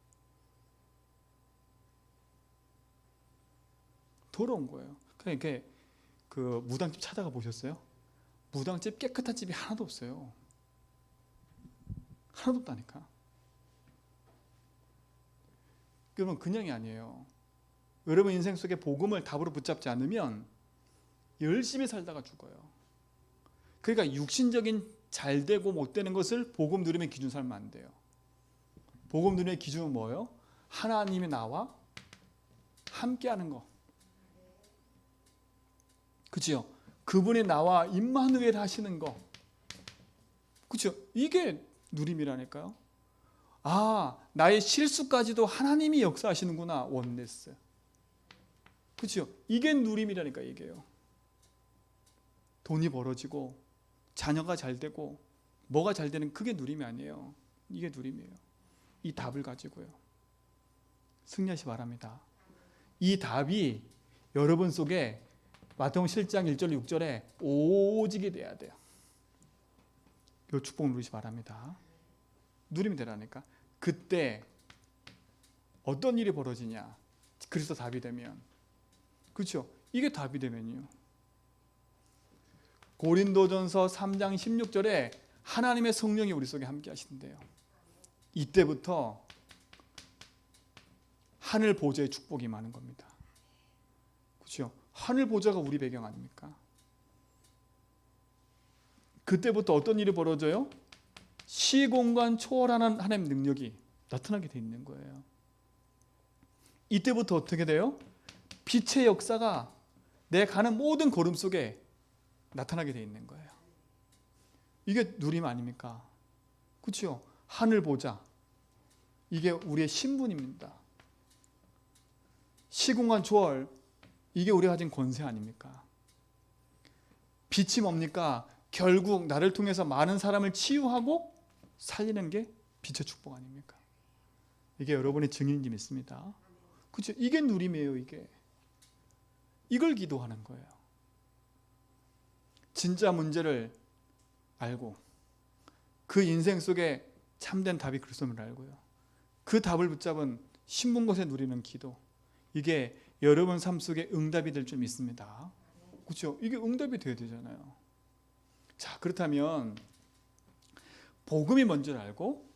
더러운 거예요. 그러니까 그 무당집 찾아가 보셨어요? 무당집 깨끗한 집이 하나도 없어요. 하나도 없다니까. 그러면 그냥이 아니에요. 여러분 인생 속에 복음을 답으로 붙잡지 않으면 열심히 살다가 죽어요. 그러니까 육신적인 잘 되고 못 되는 것을 복음 누리면 기준 삼으면 안 돼요. 복음 누리는 기준은 뭐예요? 하나님이 나와 함께하는 거. 그렇죠? 그분이 나와 임마누엘 하시는 거. 그렇죠? 이게 누림이라니까요. 아, 나의 실수까지도 하나님이 역사하시는구나. 원네스. 그렇죠? 이게 누림이라니까 이게요. 돈이 벌어지고 자녀가 잘 되고 뭐가 잘 되는 그게 누림이 아니에요. 이게 누림이에요. 이 답을 가지고요. 승리하시 바랍니다. 이 답이 여러분 속에 마태복음 7장 1절 6절에 오직이 돼야 돼요. 이 축복 누리시 바랍니다. 누림이 되라니까. 그때 어떤 일이 벌어지냐? 그리스도 답이 되면. 그렇죠? 이게 답이 되면요. 고린도전서 3장 16절에 하나님의 성령이 우리 속에 함께 하신대요. 이때부터 하늘 보좌의 축복이 많은 겁니다. 그렇죠? 하늘 보좌가 우리 배경 아닙니까? 그때부터 어떤 일이 벌어져요? 시공간 초월하는 하나님의 능력이 나타나게 돼 있는 거예요. 이때부터 어떻게 돼요? 빛의 역사가 내 가는 모든 걸음 속에 나타나게 돼 있는 거예요. 이게 누림 아닙니까? 그렇죠? 하늘 보자. 이게 우리의 신분입니다. 시공간 초월, 이게 우리가 가진 권세 아닙니까? 빛이 뭡니까? 결국 나를 통해서 많은 사람을 치유하고 살리는 게 빛의 축복 아닙니까? 이게 여러분의 증인인지 믿습니다. 그렇죠? 이게 누림이에요. 이게. 이걸 기도하는 거예요. 진짜 문제를 알고 그 인생 속에 참된 답이 그리스도임을 알고요. 그 답을 붙잡은 신분것에 누리는 기도. 이게 여러분 삶 속에 응답이 될 줄 믿습니다. 그렇죠? 이게 응답이 돼야 되잖아요. 자, 그렇다면 복음이 뭔지를 알고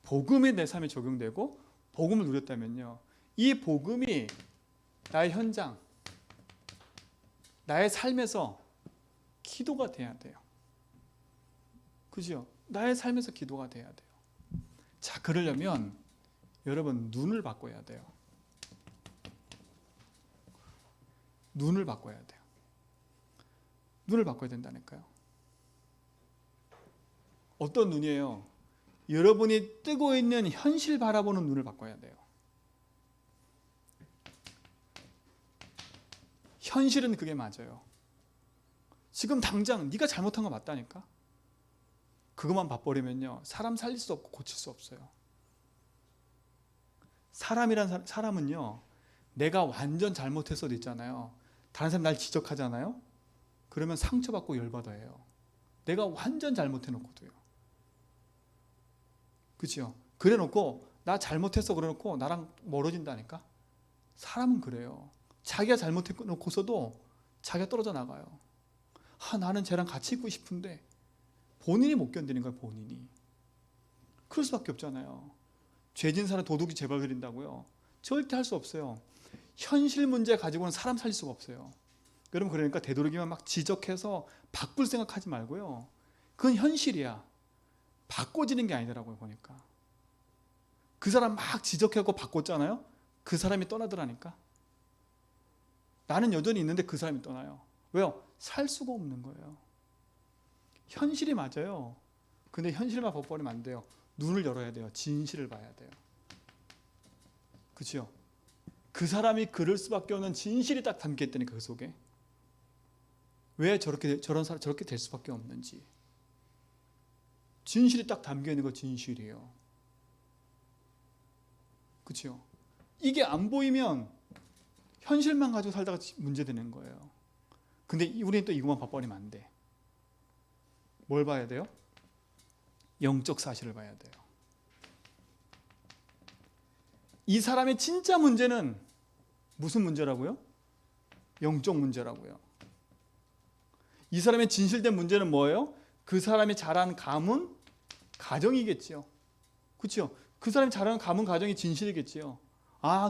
복음이 내 삶에 적용되고 복음을 누렸다면요. 이 복음이 나의 현장, 나의 삶에서 기도가 돼야 돼요. 그죠? 나의 삶에서 기도가 돼야 돼요. 자, 그러려면 여러분 눈을 바꿔야 돼요. 눈을 바꿔야 돼요. 눈을 바꿔야 된다니까요. 어떤 눈이에요? 여러분이 뜨고 있는 현실 바라보는 눈을 바꿔야 돼요. 현실은 그게 맞아요. 지금 당장 네가 잘못한 거 맞다니까. 그것만 봐버리면요, 사람 살릴 수 없고 고칠 수 없어요. 사람은요, 내가 완전 잘못했어도 있잖아요. 다른 사람 날 지적하잖아요. 그러면 상처받고 열받아해요. 내가 완전 잘못해놓고도요. 그렇죠? 그래놓고 나 잘못했어 그래놓고 나랑 멀어진다니까. 사람은 그래요. 자기가 잘못해놓고서도 자기가 떨어져 나가요. 나는 쟤랑 같이 있고 싶은데 본인이 못 견디는 거예요. 본인이. 그럴 수밖에 없잖아요. 죄진 사람 도둑이 재발 그린다고요? 절대 할 수 없어요. 현실 문제 가지고는 사람 살릴 수가 없어요. 여러분, 그러니까 되도록이면 막 지적해서 바꿀 생각하지 말고요. 그건 현실이야. 바꿔지는 게 아니더라고요. 보니까 그 사람 막 지적하고 바꿨잖아요. 그 사람이 떠나더라니까. 나는 여전히 있는데 그 사람이 떠나요. 왜요? 살 수가 없는 거예요. 현실이 맞아요. 근데 현실만 버리면 안 돼요. 눈을 열어야 돼요. 진실을 봐야 돼요. 그렇죠? 그 사람이 그럴 수밖에 없는 진실이 딱 담겨 있다니까. 그 속에 왜 저렇게 될 수밖에 없는지 진실이 딱 담겨 있는 거. 진실이에요. 그렇죠? 이게 안 보이면 현실만 가지고 살다가 문제되는 거예요. 근데 우리는 또 이것만 봐버리면 안 돼. 뭘 봐야 돼요? 영적 사실을 봐야 돼요. 이 사람의 진짜 문제는 무슨 문제라고요? 영적 문제라고요. 이 사람의 진실된 문제는 뭐예요? 그 사람이 자란 가문, 가정이겠지요. 그렇죠? 그 사람이 자란 가문, 가정이 진실이겠지요.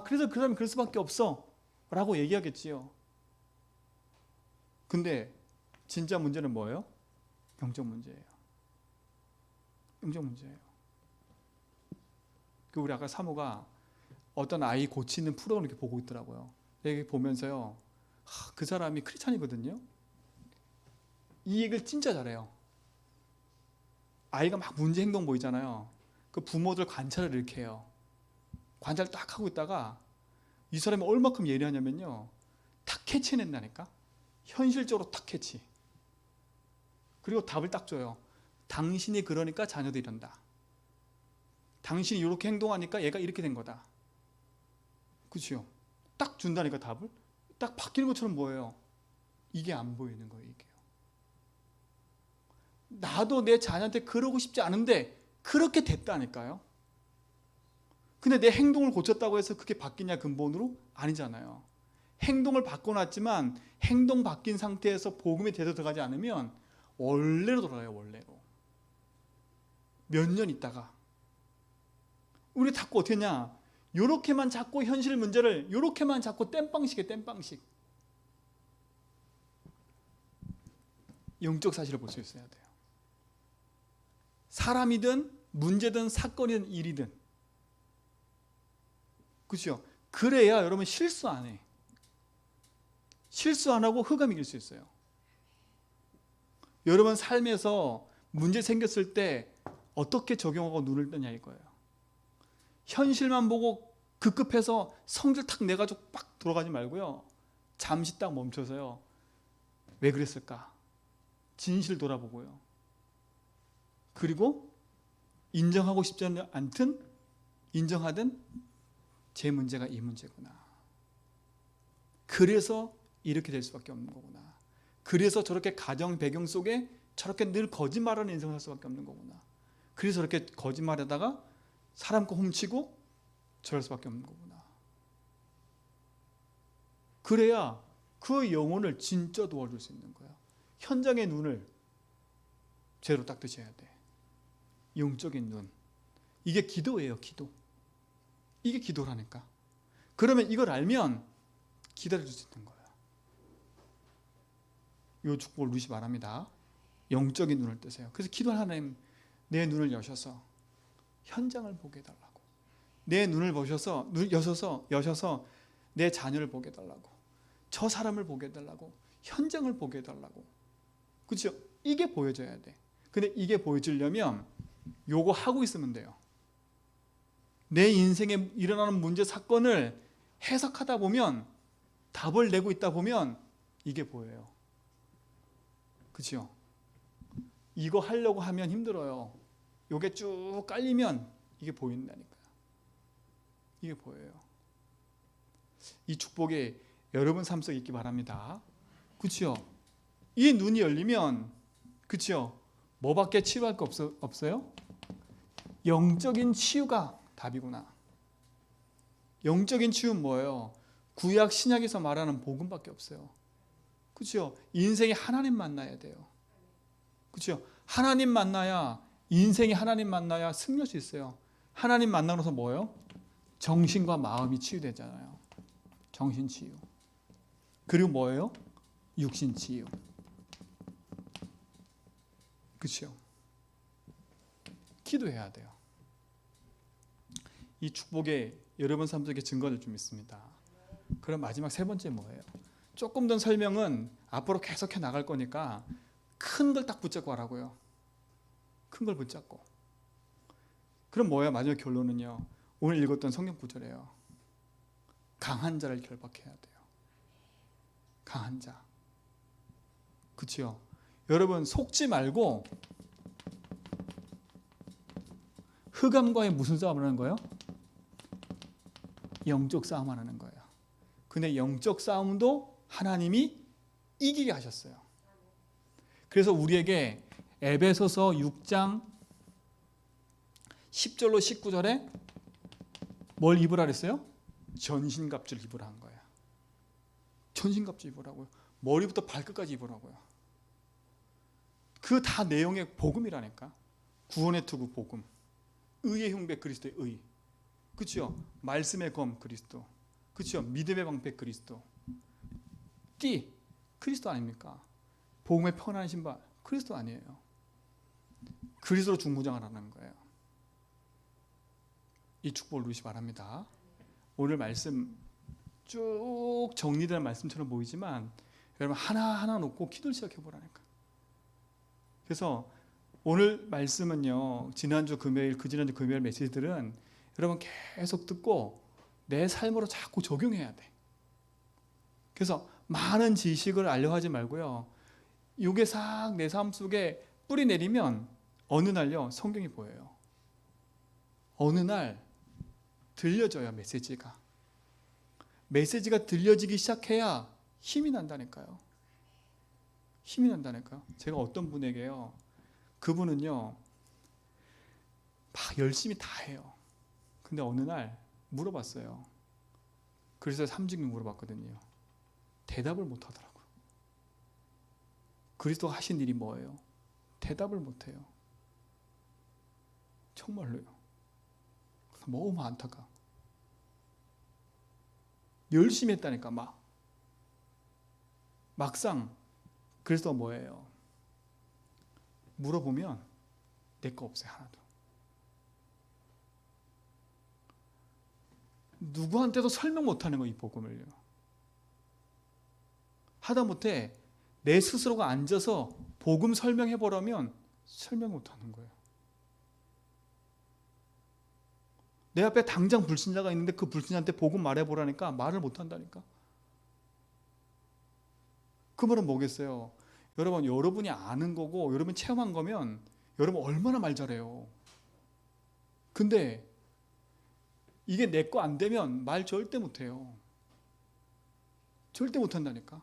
그래서 그 사람이 그럴 수밖에 없어 라고 얘기하겠지요. 근데 진짜 문제는 뭐예요? 영적 문제예요. 영적 문제예요. 그 우리 아까 사모가 어떤 아이 고치는 프로그램을 이렇게 보고 있더라고요. 여기 보면서요, 그 사람이 크리스찬이거든요. 이 얘기를 진짜 잘해요. 아이가 막 문제 행동 보이잖아요. 그 부모들 관찰을 이렇게 해요. 관찰 딱 하고 있다가 이 사람이 얼마큼 예리하냐면요, 탁 캐치해낸다니까. 현실적으로 탁 캐치. 그리고 답을 딱 줘요. 당신이 그러니까 자녀도 이런다. 당신이 이렇게 행동하니까 얘가 이렇게 된 거다. 그렇죠? 딱 준다니까 답을. 딱 바뀌는 것처럼 보여요. 이게 안 보이는 거예요. 이게요. 나도 내 자녀한테 그러고 싶지 않은데 그렇게 됐다니까요. 근데 내 행동을 고쳤다고 해서 그게 바뀌냐 근본으로? 아니잖아요. 행동을 바꿔놨지만 행동 바뀐 상태에서 복음이 제대로 들어가지 않으면 원래로 돌아가요. 원래로. 몇 년 있다가 우리 자꾸 어떻게 했냐, 요렇게만 자꾸 현실 문제를 요렇게만 자꾸 땜빵식에 땜빵식. 영적 사실을 볼 수 있어야 돼요. 사람이든 문제든 사건이든 일이든. 그렇죠? 그래야 여러분 실수 안 해. 실수 안 하고 흑암 이길 수 있어요. 여러분 삶에서 문제 생겼을 때 어떻게 적용하고 눈을 뜨냐 이거예요. 현실만 보고 급급해서 성질 탁 내가지고 빡 돌아가지 말고요. 잠시 딱 멈춰서요. 왜 그랬을까? 진실 돌아보고요. 그리고 인정하고 싶지 않든 인정하든 제 문제가 이 문제구나. 그래서 이렇게 될 수밖에 없는 거구나. 그래서 저렇게 가정 배경 속에 저렇게 늘 거짓말하는 인생을 살 수밖에 없는 거구나. 그래서 저렇게 거짓말하다가 사람 거 훔치고 저럴 수밖에 없는 거구나. 그래야 그 영혼을 진짜 도와줄 수 있는 거야. 현장의 눈을 제대로 딱 뜨셔야 돼. 영적인 눈. 이게 기도예요. 기도. 이게 기도라니까. 그러면 이걸 알면 기다려줄 수 있는 거야. 이 축복을 누리시 바랍니다. 영적인 눈을 뜨세요. 그래서 기도하는 하나님, 내 눈을 여셔서 현장을 보게 해달라고. 내 눈을 여셔서 내 자녀를 보게 해달라고. 저 사람을 보게 해달라고. 현장을 보게 해달라고. 그렇죠? 이게 보여져야 돼. 근데 이게 보여지려면 요거 하고 있으면 돼요. 내 인생에 일어나는 문제 사건을 해석하다 보면, 답을 내고 있다 보면 이게 보여요. 그렇죠? 이거 하려고 하면 힘들어요. 요게 쭉 깔리면 이게 보인다니까요. 이게 보여요. 이 축복이 여러분 삶 속에 있기 바랍니다. 그렇죠? 이 눈이 열리면, 그렇죠? 뭐밖에 치유할 거 없어요? 영적인 치유가 답이구나. 영적인 치유는 뭐예요? 구약 신약에서 말하는 복음밖에 없어요. 그렇죠? 인생에 하나님 만나야 돼요. 그렇죠? 하나님 만나야, 인생이 하나님 만나야 승리할 수 있어요. 하나님 만나고서 뭐예요? 정신과 마음이 치유되잖아요. 정신 치유. 그리고 뭐예요? 육신 치유. 그렇죠? 기도해야 돼요. 이 축복에 여러분 삶 속에 증거를 좀 있습니다. 그럼 마지막 세 번째 뭐예요? 조금 더 설명은 앞으로 계속해 나갈 거니까 큰 걸 딱 붙잡고 하라고요. 큰 걸 붙잡고. 그럼 뭐예요? 마지막 결론은요. 오늘 읽었던 성경 구절이에요. 강한 자를 결박해야 돼요. 강한 자. 그렇죠? 여러분 속지 말고, 흑암과의 무슨 싸움을 하는 거예요? 영적 싸움 하는 거예요. 근데 영적 싸움도 하나님이 이기게 하셨어요. 그래서 우리에게 에베소서 6장 10절로 19절에 뭘 입으라 그랬어요? 전신갑주를 입으라 한 거예요. 전신갑주 입으라고요. 머리부터 발끝까지 입으라고요. 그 다 내용의 복음이라니까. 구원의 투구 복음. 의의 흉배 그리스도의 의. 그렇죠? 말씀의 검 그리스도. 그렇죠? 믿음의 방패 그리스도. 띠 그리스도 아닙니까? 복음의 편안한 신발 그리스도 아니에요. 그리스도로 중무장을 하는 거예요. 이 축복을 누리시기 바랍니다. 오늘 말씀 쭉 정리된 말씀처럼 보이지만 여러분 하나하나 놓고 기도를 시작해 보라니까. 그래서 오늘 말씀은요, 지난주 금요일, 그지난주 금요일 메시지들은 여러분 계속 듣고 내 삶으로 자꾸 적용해야 돼. 그래서 많은 지식을 알려 하지 말고요, 이게 싹 내 삶 속에 뿌리 내리면 어느 날요, 성경이 보여요. 어느 날 들려져요, 메시지가 들려지기 시작해야 힘이 난다니까요. 힘이 난다니까요. 제가 어떤 분에게요, 그분은요 막 열심히 다 해요. 근데 어느 날 물어봤어요. 그래서 3주기 물어봤거든요. 대답을 못 하더라고요. 그리스도가 하신 일이 뭐예요? 대답을 못 해요. 정말로요. 너무 안타까. 열심히 했다니까. 막상 그리스도가 뭐예요? 물어보면 내 거 없어요, 하나도. 누구한테도 설명 못하는 거예요, 이 복음을요. 하다못해 내 스스로가 앉아서 복음 설명해 보라면 설명 못하는 거예요. 내 앞에 당장 불신자가 있는데 그 불신자한테 복음 말해보라니까 말을 못한다니까. 그 말은 뭐겠어요? 여러분이 아는 거고 여러분이 체험한 거면 여러분 얼마나 말 잘해요. 근데 이게 내 거 안 되면 말 절대 못해요. 절대 못한다니까.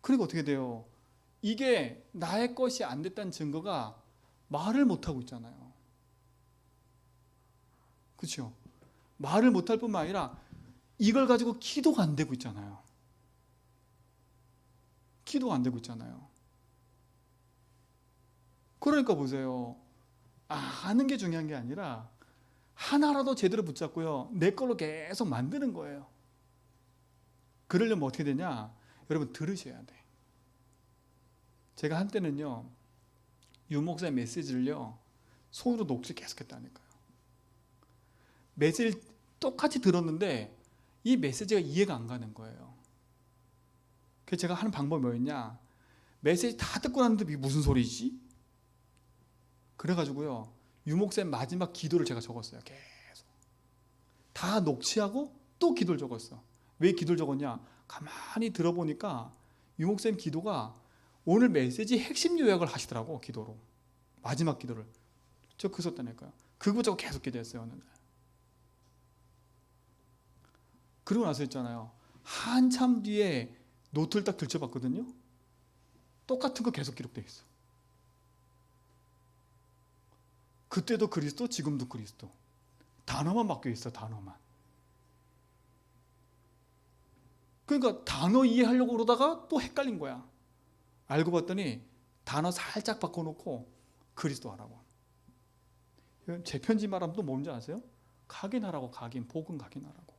그러니까 어떻게 돼요? 이게 나의 것이 안 됐다는 증거가 말을 못하고 있잖아요. 그렇죠? 말을 못할 뿐만 아니라 이걸 가지고 기도가 안 되고 있잖아요. 기도가 안 되고 있잖아요. 그러니까 보세요. 아는 게 중요한 게 아니라 하나라도 제대로 붙잡고요, 내 걸로 계속 만드는 거예요. 그러려면 어떻게 되냐? 여러분 들으셔야 돼. 제가 한때는요, 유목사의 메시지를요 손으로 녹취 계속했다니까요. 메시지를 똑같이 들었는데 이 메시지가 이해가 안 가는 거예요. 그래서 제가 하는 방법이 뭐였냐, 메시지 다 듣고 났는데 이게 무슨 소리지? 그래가지고요, 유목사의 마지막 기도를 제가 적었어요. 계속 다 녹취하고 또 기도를 적었어. 왜 기도를 적었냐, 가만히 들어보니까 유목사님 기도가 오늘 메시지 핵심 요약을 하시더라고. 기도로 마지막 기도를 저 그 썼다니까요. 그거 저거 계속 기도했어요 어느 날. 그러고 나서 있잖아요, 한참 뒤에 노트를 딱 들춰봤거든요. 똑같은 거 계속 기록되어 있어. 그때도 그리스도, 지금도 그리스도. 단어만 바뀌어 있어, 단어만. 그러니까 단어 이해하려고 그러다가 또 헷갈린 거야. 알고 봤더니 단어 살짝 바꿔놓고 그리스도 하라고. 제 편지 말하면 또 뭔지 아세요? 각인하라고. 각인, 복음 각인하라고.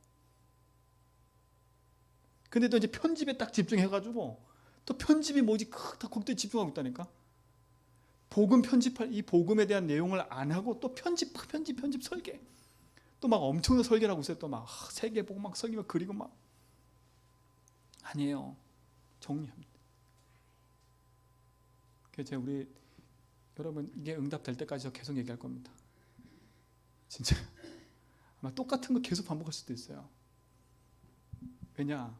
근데 또 이제 편집에 딱 집중해가지고 또 편집이 뭐지? 다 거기에 집중하고 있다니까. 복음 편집할, 이 복음에 대한 내용을 안 하고 또 편집 설계. 또 막 엄청난 설계를 하고 있어요. 또 막 세계 보고 막 설계 막 그리고 막. 아니에요. 정리합니다. 그래서 제가 우리 여러분 이게 응답될 때까지 계속 얘기할 겁니다. 진짜 아마 똑같은 거 계속 반복할 수도 있어요. 왜냐,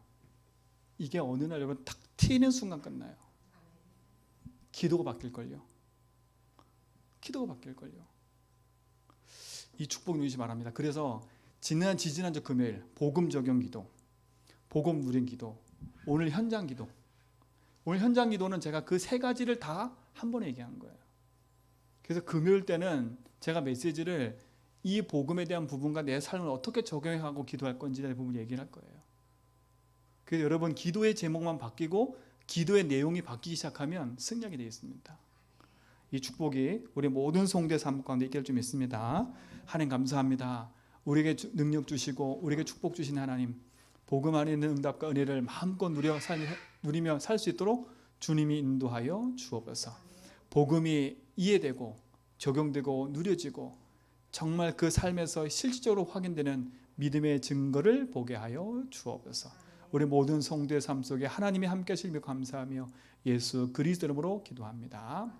이게 어느 날 여러분 탁 튀는 순간 끝나요. 기도가 바뀔걸요. 기도가 바뀔걸요. 이 축복 누리시 바랍니다. 그래서 지지난주 금요일 복음 적용 기도, 복음 누린 기도, 오늘 현장 기도. 오늘 현장 기도는 제가 그 세 가지를 다 한 번에 얘기한 거예요. 그래서 금요일 때는 제가 메시지를 이 복음에 대한 부분과 내 삶을 어떻게 적용하고 기도할 건지에 대한 부분을 얘기를 할 거예요. 그래서 여러분 기도의 제목만 바뀌고 기도의 내용이 바뀌기 시작하면 승리하게 되어 있습니다. 이 축복이 우리 모든 성도의 삶 가운데 있기를 좀 믿습니다. 하나님 감사합니다. 우리에게 능력 주시고 우리에게 축복 주신 하나님, 복음 안에 있는 응답과 은혜를 마음껏 누리며 살 수 있도록 주님이 인도하여 주옵소서. 복음이 이해되고 적용되고 누려지고 정말 그 삶에서 실질적으로 확인되는 믿음의 증거를 보게 하여 주옵소서. 우리 모든 성도의 삶 속에 하나님이 함께 하시며 감사하며 예수 그리스도 이름으로 기도합니다.